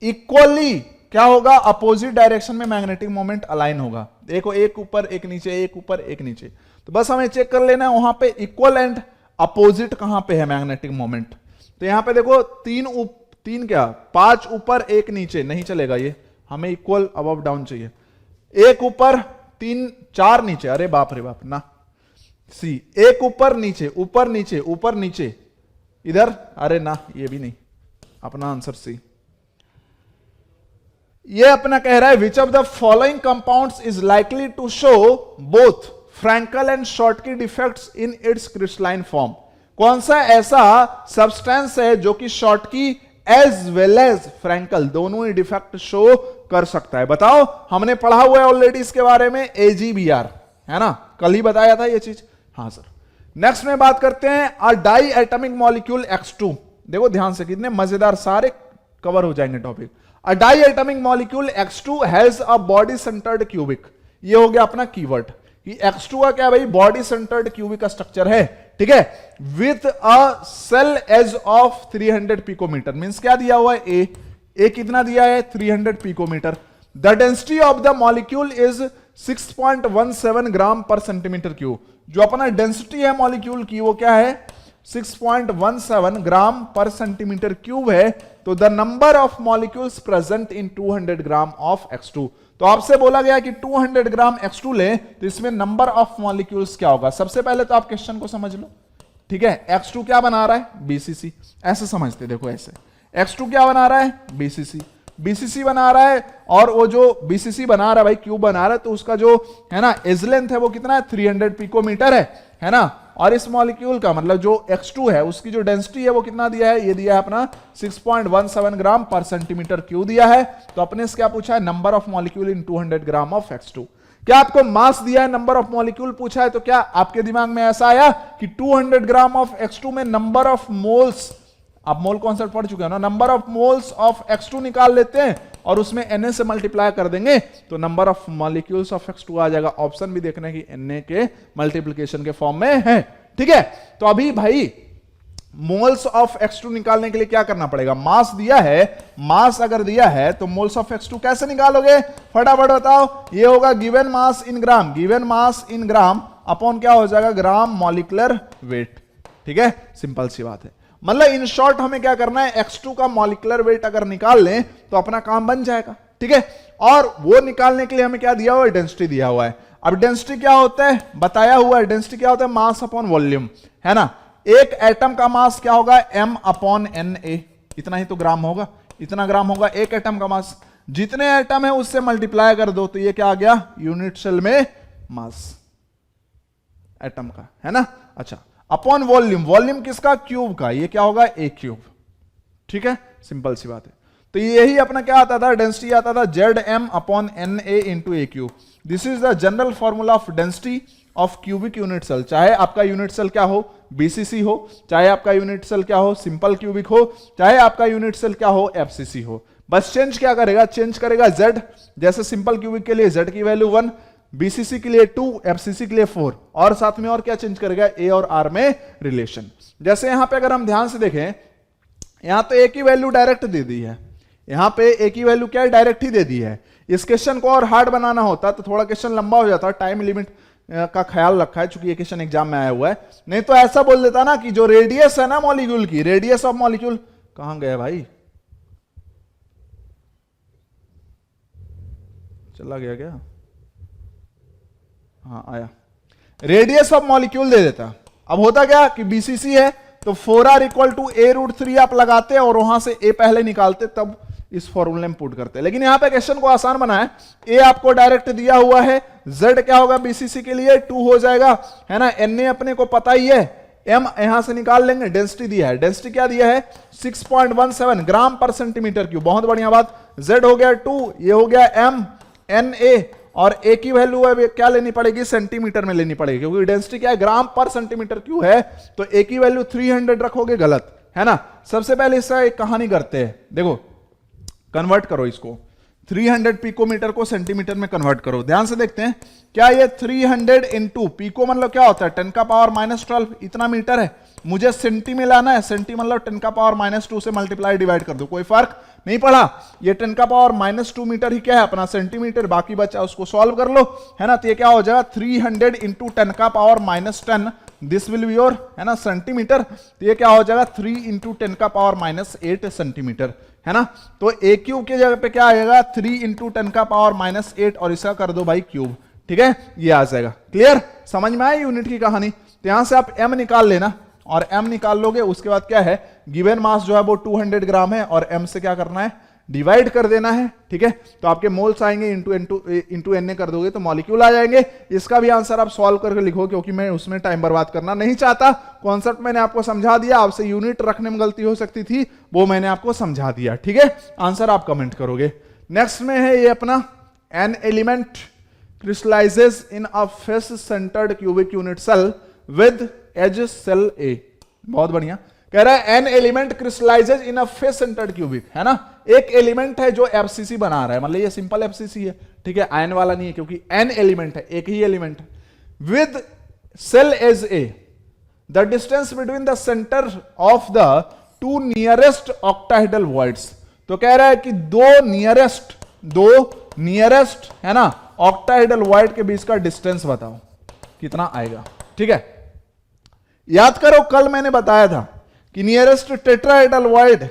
इक्वली क्या होगा, अपोजिट डायरेक्शन में मैग्नेटिक मोमेंट अलाइन होगा, देखो एक ऊपर एक नीचे, एक ऊपर एक नीचे, तो बस हमें चेक कर लेना है वहां पे इक्वल एंड अपोजिट कहां पे है मैग्नेटिक मोमेंट। तो यहां पे देखो तीन क्या 5 ऊपर एक नीचे नहीं चलेगा, ये हमें इक्वल अबव डाउन चाहिए, एक ऊपर 3 4 नीचे, अरे बाप रे बाप ना, सी एक ऊपर नीचे ऊपर नीचे ऊपर नीचे इधर, अरे ना ये भी नहीं, अपना आंसर सी। ये अपना कह रहा है which of the following compounds is likely to show both Frenkel and Schottky defects in its crystalline form. कौन सा ऐसा सब्सटेंस है जो कि Schottky as well as Frenkel दोनों ही डिफेक्ट शो कर सकता है? बताओ, हमने पढ़ा हुआ है ऑलरेडी इसके बारे में, AgBr, है ना, कल ही बताया था ये चीज। हाँ सर। नेक्स्ट में बात करते हैं अ डाई एटॉमिक मॉलिक्यूल X2। देखो ध्यान से, कितने मजेदार, सारे कवर हो जाएंगे topic. A diatomic molecule X2 has a body centred cubic, ये हो गया अपना कीवर्ड कि X2 का क्या भाई, बॉडी सेंटर्ड क्यूबिक का स्ट्रक्चर है, ठीक है, with a cell edge of 300 picometre. Means क्या दिया हुआ है, ए कितना दिया है 300 picometre. The density of the molecule is 6.17 gram per centimetre cube. जो अपना डेंसिटी है मॉलिक्यूल की वो क्या है, 6.17 ग्राम पर सेंटीमीटर क्यूब है। तो the number of molecules present in 200 gram of X2। तो आपसे बोला गया कि 200 ग्राम X2 ले, तो इसमें नंबर ऑफ मॉलिक्यूल्स क्या होगा? सबसे पहले तो आप क्वेश्चन को समझ लो, ठीक है। X2 क्या बना रहा है, BCC, ऐसे समझते, देखो ऐसे X2 क्या बना रहा है, BCC बना रहा है, और वो जो BCC बना रहा है भाई, क्यूब बना रहा है, तो उसका जो है ना एज लेंथ है वो कितना है, 300 पिकोमीटर है ना। और इस मॉलिक्यूल का मतलब जो X2 है उसकी जो डेंसिटी है वो कितना दिया है, ये दिया है अपना 6.17 ग्राम पर सेंटीमीटर क्यूब दिया है। तो अपने से क्या पूछा है, number of molecule in 200 gram of X2। क्या आपको मास दिया है, नंबर ऑफ मॉलिक्यूल पूछा है, तो क्या आपके दिमाग में ऐसा आया कि 200 ग्राम ऑफ X2 में नंबर ऑफ मोल्स, आप मोल कॉन्सेप्ट पढ़ चुके हो ना, number of moles of X2 निकाल लेते हैं और उसमें Na से मल्टीप्लाई कर देंगे तो number of molecules of X2 आ जाएगा। ऑप्शन भी देखने की Na के मल्टीप्लिकेशन के फॉर्म में है, ठीक है। तो अभी भाई मोल्स ऑफ X2 निकालने के लिए क्या करना पड़ेगा, मास दिया है, मास अगर दिया है तो मोल्स ऑफ X2 कैसे निकालोगे, फटाफट बताओ। ये होगा गिवन मास इन ग्राम, गिवन मास इन ग्राम अपॉन क्या हो जाएगा, ग्राम मॉलिक्यूलर वेट। ठीक है, सिंपल सी बात है। मतलब इन शॉर्ट हमें क्या करना है, x2 का मॉलिक्यूलर वेट अगर निकाल लें तो अपना काम बन जाएगा। ठीक है, और वो निकालने के लिए हमें क्या दिया हुआ है, डेंसिटी दिया हुआ है। अब डेंसिटी क्या होता है, बताया हुआ है, डेंसिटी क्या होता है, मास अपॉन वॉल्यूम, है ना। एक एटम का मास क्या होगा, m अपॉन Na, इतना ही तो ग्राम होगा, इतना ग्राम होगा एक एटम का मास। जितने एटम है उससे मल्टीप्लाई कर दो तो ये क्या आ गया, यूनिट सेल में मास एटम का, है ना। अच्छा, अपॉन वॉल्यूम, वॉल्यूम किसका, क्यूब का, ये क्या होगा, ए क्यूब। ठीक है, सिंपल सी बात है। तो यही अपना क्या आता था, डेंसिटी आता था ZM upon Na into A cube. This is the general formula of density of cubic unit cell. चाहे आपका यूनिट सेल क्या हो, बीसीसी हो, चाहे आपका यूनिट सेल क्या हो, सिंपल क्यूबिक हो, चाहे आपका यूनिट सेल क्या हो, एफसीसी हो, बस चेंज क्या करेगा, चेंज करेगा Z। जैसे सिंपल क्यूबिक के लिए Z की वैल्यू 1, बीसीसी के लिए 2, एफसीसी के लिए 4, और साथ में और क्या चेंज करेगा, ए और आर में रिलेशन। जैसे यहां पे अगर हम ध्यान से देखें, यहां तो ए की वैल्यू डायरेक्ट दे दी है, यहां पे ए की वैल्यू क्या है, डायरेक्ट ही दे दी है। इस क्वेश्चन को और हार्ड बनाना होता तो थोड़ा क्वेश्चन लंबा हो जाता, टाइम लिमिट का ख्याल रखा है चूंकि ये क्वेश्चन एग्जाम में आया हुआ है। नहीं तो ऐसा बोल देता ना कि जो रेडियस है ना मॉलिक्यूल की, रेडियस ऑफ मॉलिक्यूल, कहां गए भाई, चला गया क्या, हाँ आया, रेडियस ऑफ मॉलिक्यूल दे देता। अब होता क्या कि बीसीसी है तो 4r इक्वल टू a√3 आप लगाते और वहां से a पहले निकालते, तब इस फॉर्मूले में पुट करते। लेकिन यहां पे क्वेश्चन को आसान बनाया, a आपको डायरेक्ट दिया हुआ है, z क्या होगा बीसीसी के लिए 2 हो जाएगा, है ना। Na अपने को पता ही है, m यहां से निकाल लेंगे, डेंसिटी दिया है, डेंसिटी क्या दिया है 6.17 ग्राम पर सेंटीमीटर क्यूब, बहुत बढ़िया बात। z हो गया 2, ये हो गया m, Na, और ए की वैल्यू है क्या लेनी पड़ेगी, सेंटीमीटर में लेनी पड़ेगी, क्योंकि डेंसिटी क्या है, ग्राम पर सेंटीमीटर क्यूब है, तो ए की वैल्यू 300 रखोगे गलत, है ना। सबसे पहले इसका एक कहानी करते हैं, देखो कन्वर्ट करो इसको, 300 पिकोमीटर को सेंटीमीटर में कन्वर्ट करो। ध्यान से देखते हैं, क्या ये 300 इंटू पिको मतलब क्या होता है, 10 का पावर -12, इतना मीटर है, मुझे सेंटी में लाना है, सेंटी मतलब 10 का पावर -2 से मल्टीप्लाई डिवाइड कर दो, कोई फर्क नहीं पड़ा। ये 10 का पावर -2 मीटर ही क्या है अपना सेंटीमीटर, बाकी बचा उसको सॉल्व कर लो, है ना। तो ये क्या हो जाएगा 300 इंटू 10 का power -10, this will be your, है ना, सेंटीमीटर। तो ये क्या हो जाएगा 3 इंटू 10 का पावर -8 सेंटीमीटर, है ना। तो ए क्यूब के जगह पे क्या आएगा 3 इंटू 10 का पावर -8, और इसका कर दो भाई क्यूब, ठीक है, ये आ जाएगा। क्लियर, समझ में आई यूनिट की कहानी। तो यहां से आप m निकाल लेना, और m निकाल लोगे, उसके बाद क्या है, गिवन मास जो है वो 200 ग्राम है, और m से क्या करना है, डिवाइड कर देना है, ठीक है। तो आपके मोल्स आएंगे, इंटू Na कर दोगे तो मॉलिक्यूल आ जाएंगे। इसका भी आंसर आप सॉल्व करके लिखो, क्योंकि मैं उसमें टाइम बर्बाद करना नहीं चाहता। कॉन्सेप्ट मैंने आपको समझा दिया, आपसे यूनिट रखने में गलती हो सकती थी, वो मैंने आपको समझा दिया, ठीक है। आंसर आप कमेंट करोगे। नेक्स्ट में है ये अपना, an element crystallizes in a face centered cubic unit cell with edge cell A। बहुत बढ़िया, कह रहा है an element crystallises in a face centred cubic, है ना। एक एलिमेंट है जो एफसीसी बना रहा है, मतलब ये सिंपल एफसीसी है, ठीक है, आयन वाला नहीं है, क्योंकि एन एलिमेंट है, एक ही एलिमेंट है, with cell edge A, the distance between the centre of the 2 nearest octahedral voids. तो कह रहा है कि दो नियरेस्ट है ना ऑक्टाहेड्रल वॉइड के बीच का डिस्टेंस बताओ कितना आएगा, ठीक है। याद करो कल मैंने बताया था कि नियरेस्ट टेट्राहेड्रल वॉइड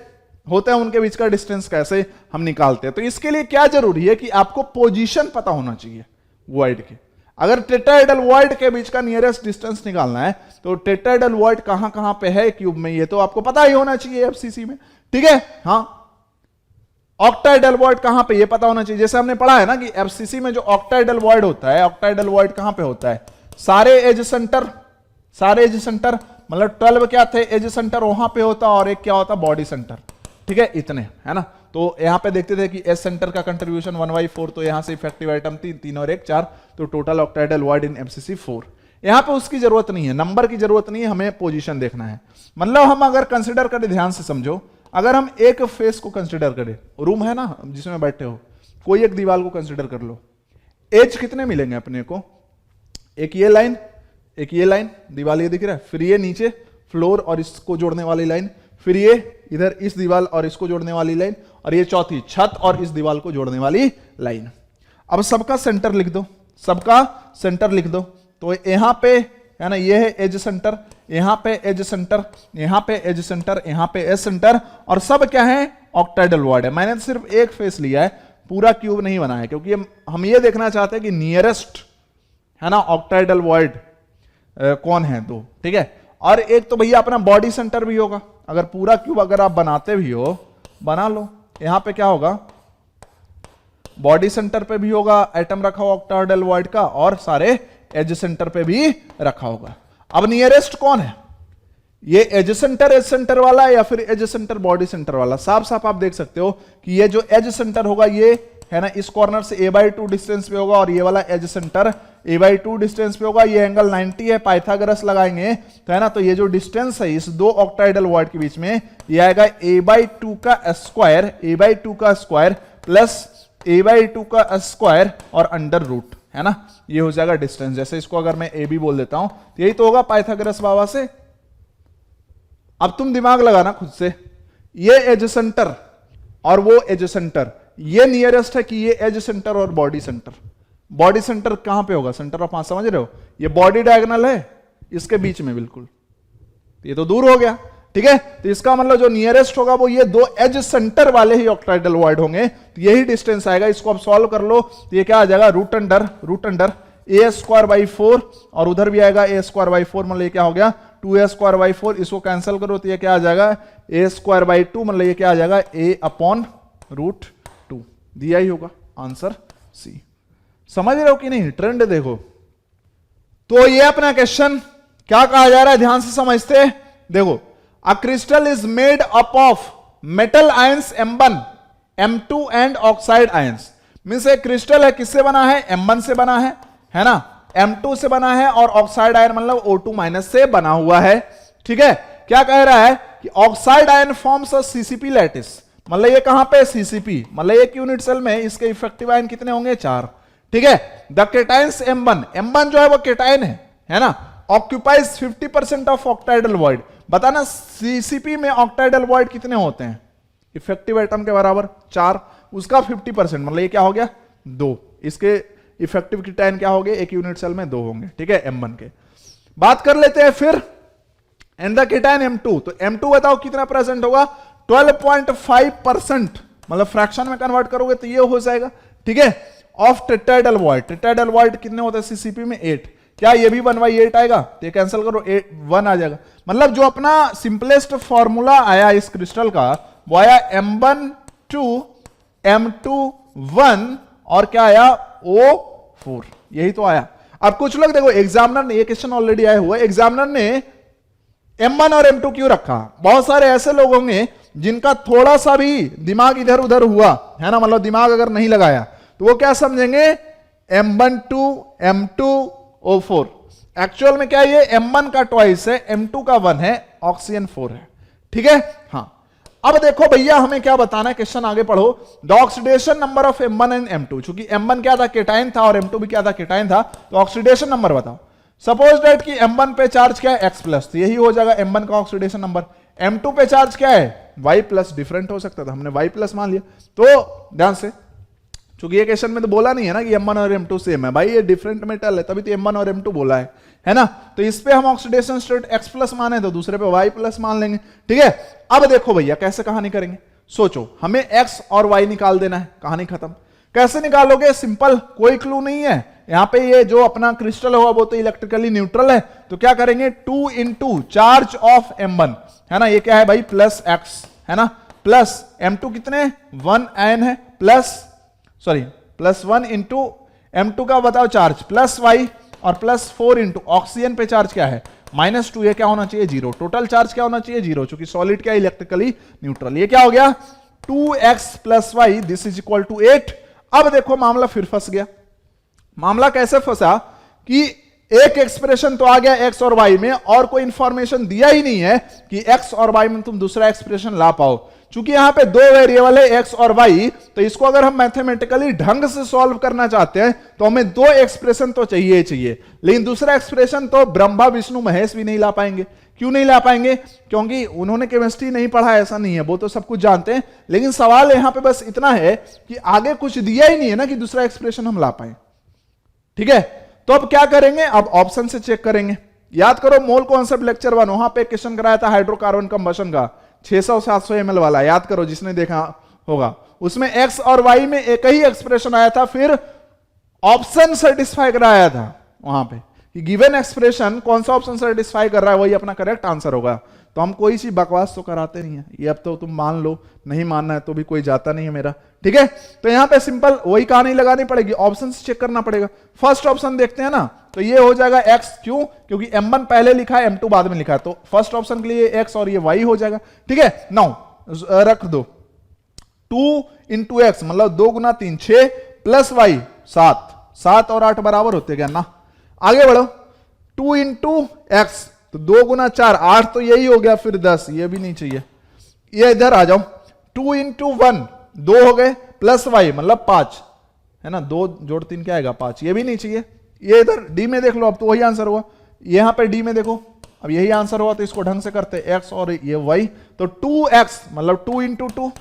होते हैं, उनके बीच का डिस्टेंस कैसे हम निकालते हैं। तो इसके लिए क्या जरूरी है कि आपको पोजीशन पता होना चाहिए वॉइड के। अगर टेट्राहेड्रल वॉइड के बीच का नियरेस्ट डिस्टेंस निकालना है तो टेट्राहेड्रल वॉइड कहां कहां पे है क्यूब में, ये तो आपको पता ही होना चाहिए एफसीसी में, ठीक है। हाँ, ऑक्टाहेड्रल वॉइड कहां पे ये पता होना चाहिए। जैसे हमने पढ़ा है ना कि एफसीसी में जो ऑक्टाहेड्रल वॉइड होता है, ऑक्टाहेड्रल वॉइड कहां पे होता है, सारे एज सेंटर मतलब 12 क्या थे एज सेंटर वहां पे होता, और एक क्या होता बॉडी सेंटर, ठीक है, इतने, है ना। तो यहां पे देखते थे कि एज सेंटर का कंट्रीब्यूशन 1/4, तो यहां से इफेक्टिव आइटम 3 और 1 4, तो टोटल ऑक्टाहेड्रल वॉइड इन एफसीसी 4। यहां पे उसकी जरूरत नहीं है, नंबर की जरूरत नहीं है, हमें पोजीशन देखना है। मतलब हम अगर कंसिडर करें, ध्यान से समझो, अगर हम एक फेस को कंसिडर करें, रूम है ना जिसमें बैठे हो, कोई एक दीवार को कंसिडर कर लो, एज कितने मिलेंगे अपने को, एक ये लाइन, एक ये लाइन, दीवार ये दिख रहा है, फिर ये नीचे फ्लोर और इसको जोड़ने वाली लाइन, फिर ये इधर इस दीवार और इसको जोड़ने वाली लाइन, और ये चौथी छत और इस दीवार को जोड़ने वाली लाइन। अब सबका सेंटर लिख दो, सबका सेंटर लिख दो, तो यहां पे है ना, ये है एज सेंटर, यहां पे एज सेंटर, यहां पे एज सेंटर, यहां पे एज सेंटर, और सब क्या है, ऑक्टाइडल वॉइड है। मैंने सिर्फ एक फेस लिया है, पूरा क्यूब नहीं बनाया, क्योंकि हम ये देखना चाहते हैं कि नियरेस्ट है ना ऑक्टाइडल वॉइड कौन है दो, ठीक है। और एक तो भैया अपना बॉडी सेंटर भी होगा, अगर पूरा क्यूब अगर आप बनाते भी हो, बना लो, यहां पे क्या होगा, बॉडी सेंटर पे भी होगा एटम रखा हुआ ऑक्टाइडल वॉइड का, और सारे एज सेंटर पे भी रखा होगा। अब नियरेस्ट कौन है, ये एज सेंटर वाला है या फिर एज सेंटर बॉडी सेंटर वाला। साफ साफ आप देख सकते हो कि ये जो एज सेंटर होगा ये है ना इस कॉर्नर से a/2 डिस्टेंस पे होगा, और ये वाला एज सेंटर a/2 डिस्टेंस पे होगा। ये एंगल 90 है, पाइथागोरस लगाएंगे तो है ना, तो ये जो डिस्टेंस है इस दो ऑक्टाइडल वॉइड के बीच में, ये आएगा a/2 का स्क्वायर प्लस a/2 का स्क्वायर और अंडर रूट, है ना, ये हो जाएगा डिस्टेंस। जैसे इसको अगर मैं a भी बोल देता हूं तो यही तो होगा पाइथागोरस बाबा से। अब तुम दिमाग लगाना खुद से, ये एज सेंटर और वो एज सेंटर, ये नियरेस्ट है कि ये एज सेंटर और बॉडी सेंटर। बॉडी सेंटर कहां पे होगा, सेंटर ऑफ मास, समझ रहे हो, ये बॉडी डायगोनल है इसके बीच में बिल्कुल, ये तो दूर हो गया, ठीक है। तो इसका मतलब जो नियरेस्ट होगा वो ये दो एज सेंटर वाले ही ऑक्टाइडल वॉइड होंगे, तो यही डिस्टेंस आएगा। इसको अब सॉल्व कर लो तो ये क्या आ जाएगा, रूट अंडर a²/4, और उधर भी आएगा a²/4, मतलब ये क्या हो गया 2a²/4। इसको कैंसिल करो तो ये क्या आ जाएगा a²/2, मतलब ये क्या आ जाएगा a/√2। दिया ही होगा आंसर सी। समझ रहे हो कि नहीं, ट्रेंड देखो। तो ये अपना क्वेश्चन क्या कहा जा रहा है, ध्यान से समझते हैं। देखो, a crystal is made up of metal ions M1, M2 and oxide ions. Means एक क्रिस्टल है, किससे बना है, M1 से बना है ना, M2 से बना है, और ऑक्साइड आयन मतलब O2- से बना हुआ है, ठीक है। क्या कह रहा है कि oxide ion forms a CCP lattice, मतलब ये कहां पे सीसीपी, मतलब एक यूनिट सेल में इसके इफेक्टिव आयन कितने होंगे, 4, ठीक है। द केटाइन्स M1 जो है वो केटाइन है ना, ऑक्यूपाइज 50% ऑफ ऑक्टाइडल वॉइड। बताना सीसीपी में ऑक्टाइडल वॉइड कितने होते हैं, इफेक्टिव एटम के बराबर 4, उसका 50%, मतलब ये क्या हो गया 2। इसके इफेक्टिव केटाइन क्या होंगे, एक यूनिट सेल में 2 होंगे, ठीक है, M1 के। बात कर लेते हैं फिर एंड द केटाइन M2, तो M2 बताओ कितना प्रेजेंट होगा, 12.5%, मतलब फ्रैक्शन में कन्वर्ट करोगे तो ये हो जाएगा, ठीक है, of tetrahedral void. Tetrahedral void कितने होते हैं सीसीपी में, 8। क्या ये भी 1/8 आएगा, तो ये कैंसिल करो, 1 आ जाएगा। मतलब जो अपना सिंपलेस्ट फॉर्मूला आया इस क्रिस्टल का वो आया M1 2 M2 1 और क्या आया O4, यही तो आया। अब कुछ लोग देखो एग्जामिनर ने, ये क्वेश्चन ऑलरेडी आया हुआ है, एग्जामिनर ने M1 और M2 क्यों रखा। बहुत सारे ऐसे लोग होंगे जिनका थोड़ा सा भी दिमाग इधर उधर हुआ है ना, मतलब दिमाग अगर नहीं लगाया तो वो क्या समझेंगे M1 2 M2 O4। एक्चुअल में क्या है, ये M1 का ट्वाइस है, M2 का 1 है, ऑक्सीजन 4 है, ठीक है। हाँ, अब देखो भैया हमें क्या बताना है, क्वेश्चन आगे पढ़ो। The oxidation number of M1 and M2, चूंकि M1 क्या था, केटाइन था, और M2 भी क्या था, केटाइन था, तो ऑक्सीडेशन नंबर बताओ। सपोज दैट कि M1 पे चार्ज क्या है, X+, तो यही हो जाएगा M1 का ऑक्सीडेशन नंबर। M2 पे चार्ज क्या है, Y+, डिफरेंट हो सकता था, हमने Y+ मान लिया। तो ध्यान से, चूंकि ये क्वेश्चन में तो बोला नहीं है ना कि M1 और M2 सेम है, भाई ये डिफरेंट मेटल है, तभी तो M1 और M2 बोला है ना। तो इस पे हम ऑक्सीडेशन स्टेट X+ माने तो दूसरे पे Y+ मान लेंगे, ठीक है। अब देखो भैया कैसे कहानी करेंगे, सोचो, हमें X और Y निकाल देना है, कहानी खत्म। कैसे निकालोगे, सिंपल, कोई क्लू नहीं है यहां पे। ये जो अपना क्रिस्टल होगा वो तो इलेक्ट्रिकली न्यूट्रल है, तो क्या करेंगे 2 इंटू चार्ज ऑफ M1 है ना, ये क्या है भाई +X है ना, प्लस M2 कितने 1 आयन है, +1 इंटू M2 का बताओ चार्ज +Y, और +4 इंटू ऑक्सीजन पे चार्ज क्या है -2, ये क्या होना चाहिए 0। टोटल चार्ज क्या होना चाहिए 0, क्योंकि सॉलिड क्या इलेक्ट्रिकली न्यूट्रल। ये क्या हो गया 2x + y, this is equal to 8। अब देखो मामला फिर फंस गया। मामला कैसे फंसा कि एक एक्सप्रेशन तो आ गया x और y में, और कोई इंफॉर्मेशन दिया ही नहीं है कि x और y में तुम दूसरा एक्सप्रेशन ला पाओ। चूंकि यहां पे 2 वेरिएबल है x और y, तो इसको अगर हम मैथमेटिकली ढंग से सॉल्व करना चाहते हैं तो हमें 2 एक्सप्रेशन तो चाहिए चाहिए, लेकिन दूसरा एक्सप्रेशन तो ब्रह्मा विष्णु महेश भी नहीं ला पाएंगे। क्यों नहीं ला पाएंगे, क्योंकि उन्होंने केमिस्ट्री नहीं पढ़ा, ऐसा नहीं है, वो तो सब कुछ जानते हैं। लेकिन सवाल यहां पे बस इतना है कि आगे कुछ दिया ही नहीं है ना कि दूसरा एक्सप्रेशन हम ला पाए, ठीक है। तो अब क्या करेंगे, अब ऑप्शन से चेक करेंगे। याद करो मोल कॉन्सेप्ट लेक्चर 1, वहां पे क्वेश्चन कराया था हाइड्रोकार्बन कंबशन का 600-700 ml वाला, याद करो जिसने देखा होगा। उसमें एक्स और वाई में एक ही एक्सप्रेशन आया था, फिर ऑप्शन सेटिस्फाई कराया था वहां पे कि गिवन एक्सप्रेशन कौन सा ऑप्शन सेटिस्फाई कर रहा है वही अपना करेक्ट आंसर होगा। तो हम कोई सी बकवास तो कराते नहीं है, ये अब तो तुम मान लो, नहीं मानना है तो भी कोई जाता नहीं है मेरा, ठीक है। तो यहां पे सिंपल वही कहानी लगानी पड़ेगी, ऑप्शन से चेक करना पड़ेगा। फर्स्ट ऑप्शन देखते हैं ना, तो ये हो जाएगा एक्स, क्यों, क्योंकि M1 पहले लिखा है M2 बाद में लिखा है, तो फर्स्ट ऑप्शन के लिए एक्स और ये वाई हो जाएगा, ठीक है। नाउ रख दो 2 इंटू एक्स मतलब 2 गुना 3 6 प्लस वाई 7, 7 और 8 बराबर होते क्या ना। आगे बढ़ो 2 इंटू एक्स तो 2 गुना 4 8 तो यही हो गया, फिर 10 ये भी नहीं चाहिए, ये इधर आ जाओ 2 इंटू 1 2 हो गए प्लस वाई मतलब 5 है ना, 2 जोड़ 3 क्या आएगा 5, ये भी नहीं चाहिए। ये इधर डी में देख लो, अब तो वही आंसर हुआ, यहां पे डी में देखो अब यही आंसर हुआ, तो इसको ढंग से करते एक्स और ये वाई, तो 2x मतलब 2 इंटू 2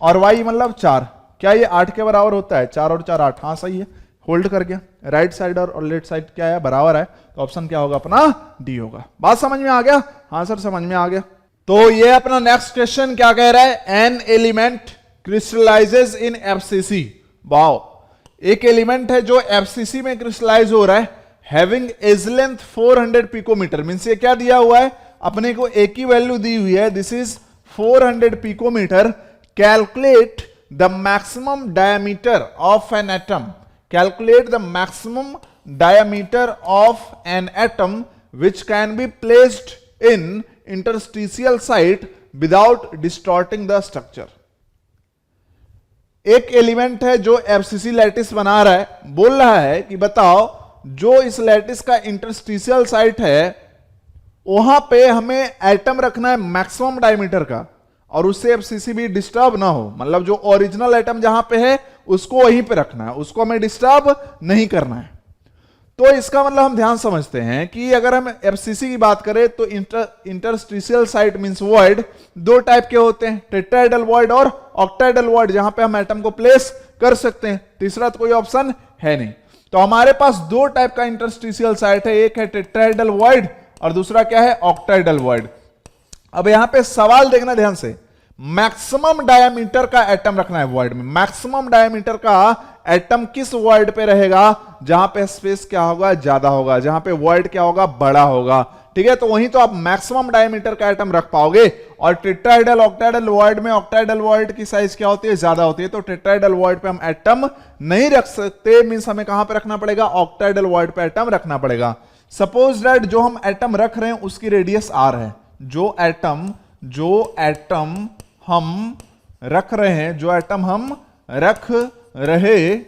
और y मतलब 4, क्या ये 8 के बराबर होता है, 4 और 4 8, हाँ सही है, होल्ड कर गया। राइट साइड और लेफ्ट साइड क्या है बराबर है, तो ऑप्शन क्या होगा अपना डी होगा। बात समझ में आ गया, हाँ सर समझ में आ गया। तो ये अपना नेक्स्ट क्वेश्चन क्या कह रहा है, an element crystallises in FCC. Wow, एक एलिमेंट है जो एफसीसी में क्रिस्टलाइज हो रहा है, having edge length 400 picometre, means ये क्या दिया हुआ है अपने को, एक ही वैल्यू दी हुई है, this is 400 picometre. Calculate the maximum diameter of an atom, calculate the maximum diameter of an atom which can be placed in interstitial site without distorting the structure। एक एलिमेंट है जो एफसीसी लैटिस बना रहा है, बोल रहा है कि बताओ जो इस लैटिस का इंटरस्टिशियल साइट है वहां पे हमें एटम रखना है मैक्सिमम डायमीटर का, और उससे एफसीसी भी डिस्टर्ब ना हो, मतलब जो ओरिजिनल एटम जहां पे है उसको वहीं पे रखना है, उसको हमें डिस्टर्ब नहीं करना है। तो इसका मतलब हम ध्यान समझते हैं कि अगर हम एफसीसी की बात करें तो इंटरस्टिशियल साइट मींस वॉइड दो टाइप के होते हैं, टेट्राहेड्रल वॉइड और ऑक्टाहेड्रल वॉइड, जहां पे हम एटम को प्लेस कर सकते हैं, तीसरा तो कोई ऑप्शन है नहीं। तो हमारे पास दो टाइप का इंटरस्टिशियल साइट है, एक है टेट्राहेड्रल वॉइड और दूसरा क्या है ऑक्टाहेड्रल वॉइड। अब यहां पे सवाल देखना ध्यान से, मैक्सिमम डायमीटर का एटम रखना है वॉइड में, मैक्सिमम डायमीटर का एटम किस वॉइड पे रहेगा जहां पे स्पेस क्या होगा ज्यादा होगा, जहां पे वॉइड क्या होगा बड़ा होगा, ठीक है। तो वहीं तो आप मैक्सिमम डायमीटर का एटम रख पाओगे। और टेट्राहेड्रल ऑक्टाहेड्रल वॉइड में ऑक्टाहेड्रल वॉइड की साइज क्या होती है ज्यादा होती है, तो टेट्राहेड्रल वॉइड पे हम एटम नहीं रख सकते, मींस हमें कहां पे रखना पड़ेगा ऑक्टाहेड्रल वॉइड पे एटम रखना पड़ेगा। सपोज दैट जो हम एटम रख रहे हैं उसकी रेडियस आर है, जो एटम हम रख रहे हैं, जो एटम हम रख रहे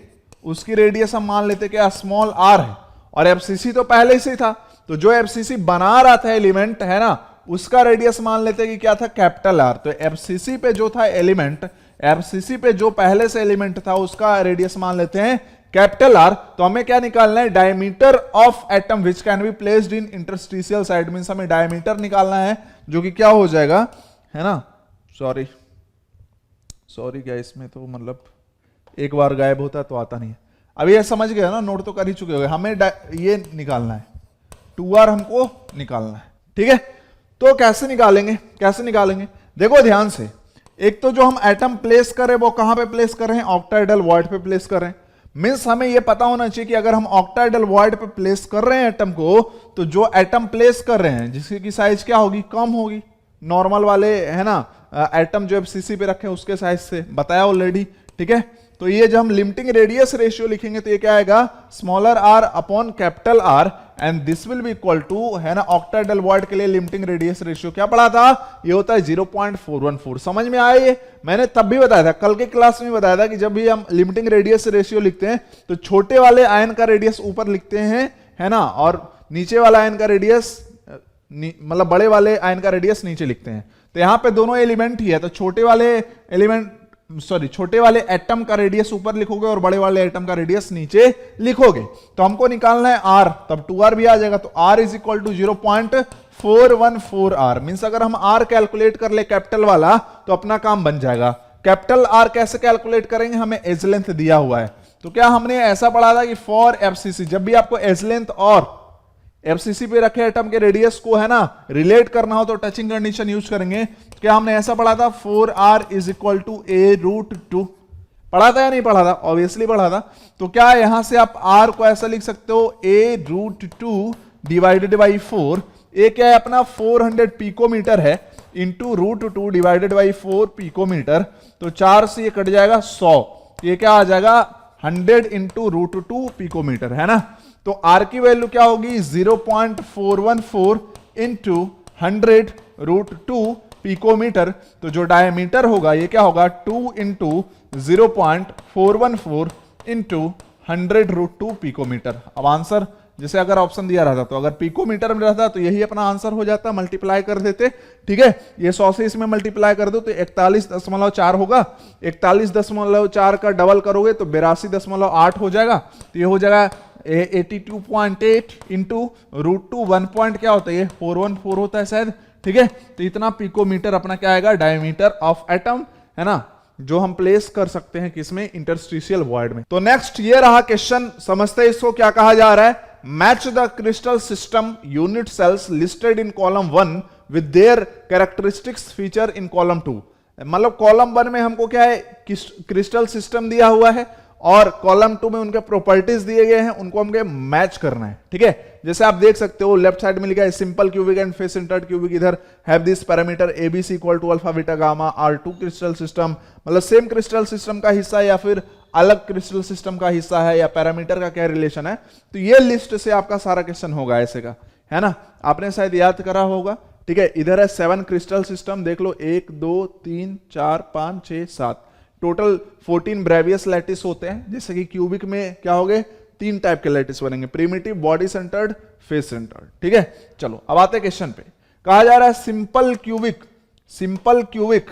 उसकी रेडियस हम मान लेते क्या स्मॉल आर है, और एफसीसी तो पहले से था, तो जो एफसीसी बना रहा था एलिमेंट है ना उसका रेडियस मान लेते कि क्या था कैपिटल आर। तो एफसीसी पे जो था एलिमेंट, एफसीसी पे जो पहले से एलिमेंट था उसका रेडियस मान लेते हैं कैपिटल आर। तो हमें क्या निकालना है diameter of atom which can be placed in interstitial site, means हमें डायमीटर निकालना है जो कि क्या हो जाएगा है ना, सॉरी क्या इसमें तो मतलब एक बार गायब होता तो आता नहीं है। अब ये समझ गए ना, नोट तो कर ही चुके हो, हमें ये निकालना है 2r हमको निकालना है, ठीक है। तो कैसे निकालेंगे देखो ध्यान से, एक तो जो हम एटम प्लेस करें वो कहां पे प्लेस कर रहे हैं ऑक्टाहेड्रल वॉइड पे प्लेस कर रहे हैं, मींस हमें यह पता होना चाहिए कि अगर हम ऑक्टाहेड्रल वॉइड पे प्लेस कर रहे हैं एटम को, तो जो एटम प्लेस कर रहे हैं जिसकी साइज क्या होगी कम होगी, नॉर्मल वाले है ना एटम जो एफसीसी पे रखे हैं उसके साइज से बताया ऑलरेडी, ठीक है। तो ये जब हम लिमिटिंग रेडियस रेशियो लिखेंगे तो ये क्या आएगा smaller R upon capital R, and this will be equal to है ना ऑक्टाहेड्रल वॉइड के लिए लिमिटिंग रेडियस रेशियो क्या पढ़ा था, ये होता है 0.414। समझ में आया ये, मैंने तब भी बताया था, कल के क्लास में बताया था कि जब भी हम लिमिटिंग रेडियस रेशियो लिखते हैं तो छोटे वाले आयन का रेडियस ऊपर लिखते हैं है ना, और नीचे वाला आयन का रेडियस मतलब बड़े वाले आयन का रेडियस नीचे लिखते हैं। तो यहां पे दोनों एलिमेंट ही है, तो छोटे वाले एटम का रेडियस ऊपर लिखोगे और बड़े वाले एटम का रेडियस नीचे लिखोगे। तो हमको निकालना है आर, तब 2r भी आ जाएगा, तो r is equal to 0.414 R, means अगर हम r कैलकुलेट कर ले कैपिटल वाला तो अपना काम बन जाएगा। कैपिटल आर कैसे कैलकुलेट करेंगे, हमें एज लेंथ दिया हुआ है, तो क्या हमने ऐसा पढ़ा था कि फॉर एफसीसी, जब भी आपको एज लेंथ और एफसीसी पे रखे एटम के रेडियस को है ना रिलेट करना हो तो टचिंग कंडीशन यूज करेंगे। तो क्या हमने ऐसा पढ़ा था 4r is equal to a root 2, पढ़ा था या नहीं पढ़ा था? ऑब्वियसली पढ़ा था। तो क्या यहां से आप r को ऐसा लिख सकते हो a रूट 2 डिवाइडेड बाई 4, ये क्या है अपना 400 पिकोमीटर है, into root 2 divided by 4 picometre, तो 4 से ये कट जाएगा 100, ये क्या आ जाएगा 100 इंटू रूट 2 पिकोमीटर, है ना। तो R की वैल्यू क्या होगी 0.414 इंटू 100 रूट 2 पिकोमीटर, तो जो डायमीटर होगा ये क्या होगा 2 इंटू 0.414 इंटू 100 रूट 2 पिकोमीटर। अब आंसर जैसे अगर ऑप्शन दिया रहता तो अगर पिकोमीटर में रहता तो यही अपना आंसर हो जाता, मल्टीप्लाई कर देते, ठीक है। ये 100 से इसमें मल्टीप्लाई कर दो तो 41.4 होगा, 41.4 का डबल करोगे तो 82.8 हो जाएगा, तो ये हो जाएगा 82.8 इंटू रूट 2 1 पॉइंट क्या होता है ये 414 होता है शायद, ठीक है। तो इतना पिकोमीटर अपना क्या आएगा डायमीटर ऑफ एटम, है ना, जो हम प्लेस कर सकते हैं किसमें इंटरस्टिशियल वॉइड में। तो नेक्स्ट ये रहा क्वेश्चन, समझते हैं इसको क्या कहा जा रहा है। Match the crystal system unit cells listed in column 1 with their characteristics feature in column 2। मतलब कॉलम 1 में हमको क्या है क्रिस्टल सिस्टम दिया हुआ है और कॉलम 2 में उनके प्रॉपर्टीज दिए गए हैं, उनको हमको मैच करना है, ठीक है। जैसे आप देख सकते हो लेफ्ट साइड में लिखा है simple cubic and face centred cubic, इधर have this parameter ABC equal to alpha beta gamma R2 crystal system, मतलब सेम क्रिस्टल सिस्टम का हिस्सा या फिर अलग क्रिस्टल सिस्टम का हिस्सा है या पैरामीटर का क्या रिलेशन है। तो ये लिस्ट से आपका सारा क्वेश्चन होगा ऐसे का, है ना, आपने शायद याद करा होगा, ठीक है। इधर है 7 क्रिस्टल सिस्टम, देख लो 1 2 3 4 5 6 7, टोटल 14 ब्रेवियस लैटिस होते हैं। जैसे कि क्यूबिक में क्या हो गए 3 टाइप के लैटिस बनेंगे, primitive, body centred, face centred, ठीक है। चलो अब आते हैं क्वेश्चन पे। कहा जा रहा है simple cubic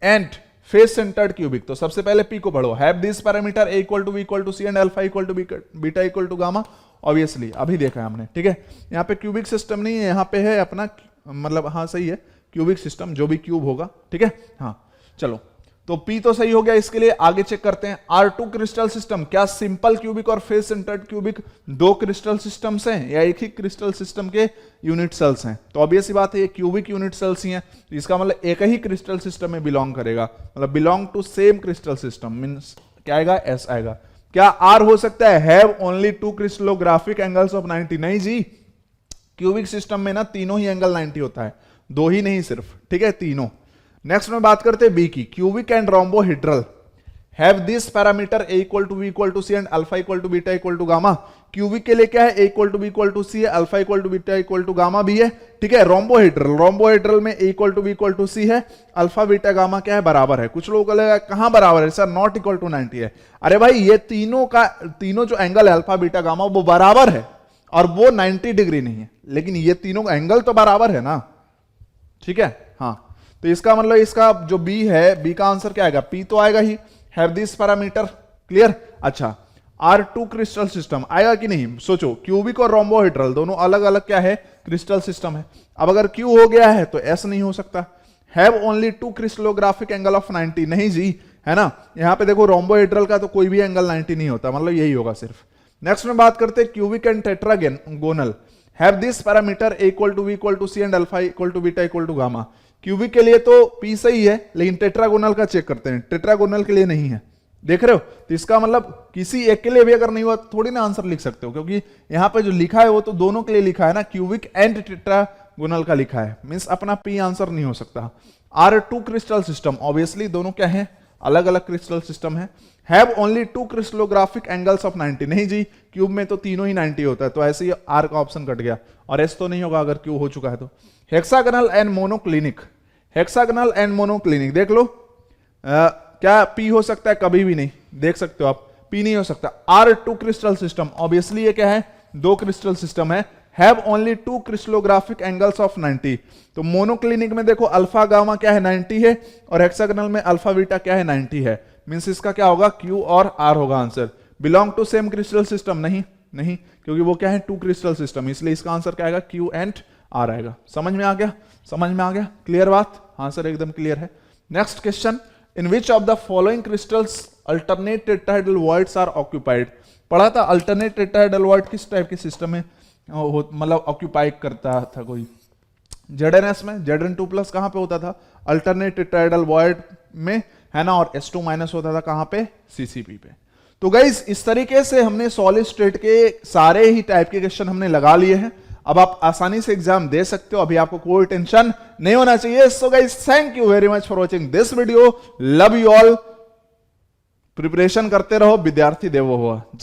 and face centred cubic. तो सबसे पहले पी को पढ़ो, have this parameter A equal to B equal to C and alpha equal to beta equal to gamma. Obviously अभी देखा है हमने, ठीक है। यहाँ पे क्यूबिक सिस्टम नहीं है, यहाँ पे है अपना मतलब हाँ सही है क्यूबिक सिस्टम, जो भी क्यूब होगा, ठीक है। हाँ चलो, तो P तो सही हो गया, इसके लिए आगे चेक करते हैं। R2 क्रिस्टल सिस्टम, क्या सिंपल क्यूबिक और फेस सेंटर्ड क्यूबिक दो क्रिस्टल सिस्टम्स हैं या एक ही क्रिस्टल सिस्टम के यूनिट सेल्स हैं? तो ऑब्वियस सी बात है ये क्यूबिक यूनिट सेल्स ही हैं, तो इसका मतलब एक ही क्रिस्टल सिस्टम में बिलोंग करेगा, मतलब belong to same crystal system, means क्या आएगा S आएगा। क्या R हो सकता है have only 2 crystallographic angles of 90? नहीं जी, क्यूबिक सिस्टम में ना तीनों ही एंगल 90 होता है, दो ही नहीं सिर्फ, ठीक है, तीनों। नेक्स्ट में बात करते हैं बी की, cubic and rhombohedral have this parameter A equal to B equal to C and alpha equal to beta equal to gamma. Cubic के लिए क्या है, a equal to B equal to c है, alpha equal to beta equal to gamma भी है, ठीक है। Rhombohedral में a equal to B equal to c है, अल्फा बीटा गामा क्या है बराबर है। कुछ लोगों को लगेगा कहां बराबर है सर, नॉट इक्वल टू 90 है। अरे भाई ये तीनों जो एंगल है अल्फा बीटा गामा वो बराबर है और वो 90 डिग्री नहीं है, लेकिन ये तीनों एंगल तो बराबर है ना, ठीक है। हाँ, तो इसका मतलब इसका जो बी है, बी का आंसर क्या आएगा, पी तो आएगा ही, हैव दिस पैरामीटर, क्लियर। अच्छा, R2 क्रिस्टल सिस्टम आएगा कि नहीं, सोचो क्यूबिक और रोम्बोहेड्रल दोनों अलग अलग क्या है क्रिस्टल सिस्टम है। अब अगर Q हो गया है तो S नहीं हो सकता। Have only 2 crystallographic angle of 90, नहीं जी, है ना। यहां पे देखो रोम्बोहेड्रल का तो कोई भी एंगल 90 नहीं होता, मतलब यही होगा सिर्फ। नेक्स्ट में बात करते हैं cubic and tetragonal have this parameter A equal to B equal to C and alpha equal to beta equal to gamma. Cubic के लिए तो P सही है, लेकिन टेट्रागोनल का चेक करते हैं, टेट्रागोनल के लिए नहीं है, देख रहे हो। तो इसका मतलब किसी एक के लिए भी अगर नहीं हुआ तो थोड़ी ना आंसर लिख सकते हो, क्योंकि यहां पे जो लिखा है वो तो दोनों के लिए लिखा है ना, क्यूबिक एंड टेट्रागोनल का लिखा है, मींस अपना P आंसर नहीं हो सकता। R2 क्रिस्टल सिस्टम, ऑब्वियसली दोनों क्या है अलग अलग क्रिस्टल सिस्टम है। Have only 2 crystallographic angles of 90, नहीं जी, क्यूब में तो तीनों ही 90 होता है, तो ऐसे ही R का ऑप्शन कट गया और S तो नहीं होगा अगर Q हो चुका है तो। Hexagonal and monoclinic, hexagonal and monoclinic देख लो, क्या P हो सकता है, कभी भी नहीं, देख सकते हो आप, P नहीं हो सकता। R2 क्रिस्टल सिस्टम, ऑब्वियसली ये क्या है दो क्रिस्टल सिस्टम है। Have only 2 crystallographic angles of 90, तो मोनोक्लिनिक में देखो अल्फा गामा क्या है 90 है और हेक्सागोनल में अल्फा बीटा क्या है 90 है, मींस इसका क्या होगा Q और R होगा answer. Belong to same crystal system, नहीं, क्योंकि वो क्या है 2 क्रिस्टल सिस्टम, इसलिए इसका आंसर क्या आएगा Q एंड R आएगा। समझ में आ गया, क्लियर बात, आंसर एकदम क्लियर है। Next question, in which of the following crystals alternate tetrahedral voids are occupied. पढ़ा था अल्टरनेट टेट्राहेड्रल वॉइड किस टाइप के सिस्टम में मतलब ऑक्यूपाई करता था कोई, ZnS में Zn2+ कहां पे होता था, अल्टरनेट टेट्राहेड्रल वॉइड में, है ना, और S2- होता था कहां पे, CCP पे। तो गाइस इस तरीके से हमने सॉलिड स्टेट के सारे ही टाइप के क्वेश्चन हमने लगा लिए हैं। अब आप आसानी से एग्जाम दे सकते हो, अभी आपको कोई टेंशन नहीं होना चाहिए। So guys thank you very much for watching this video, love you all, preparation करते रहो, विद्यार्थी देवो भव।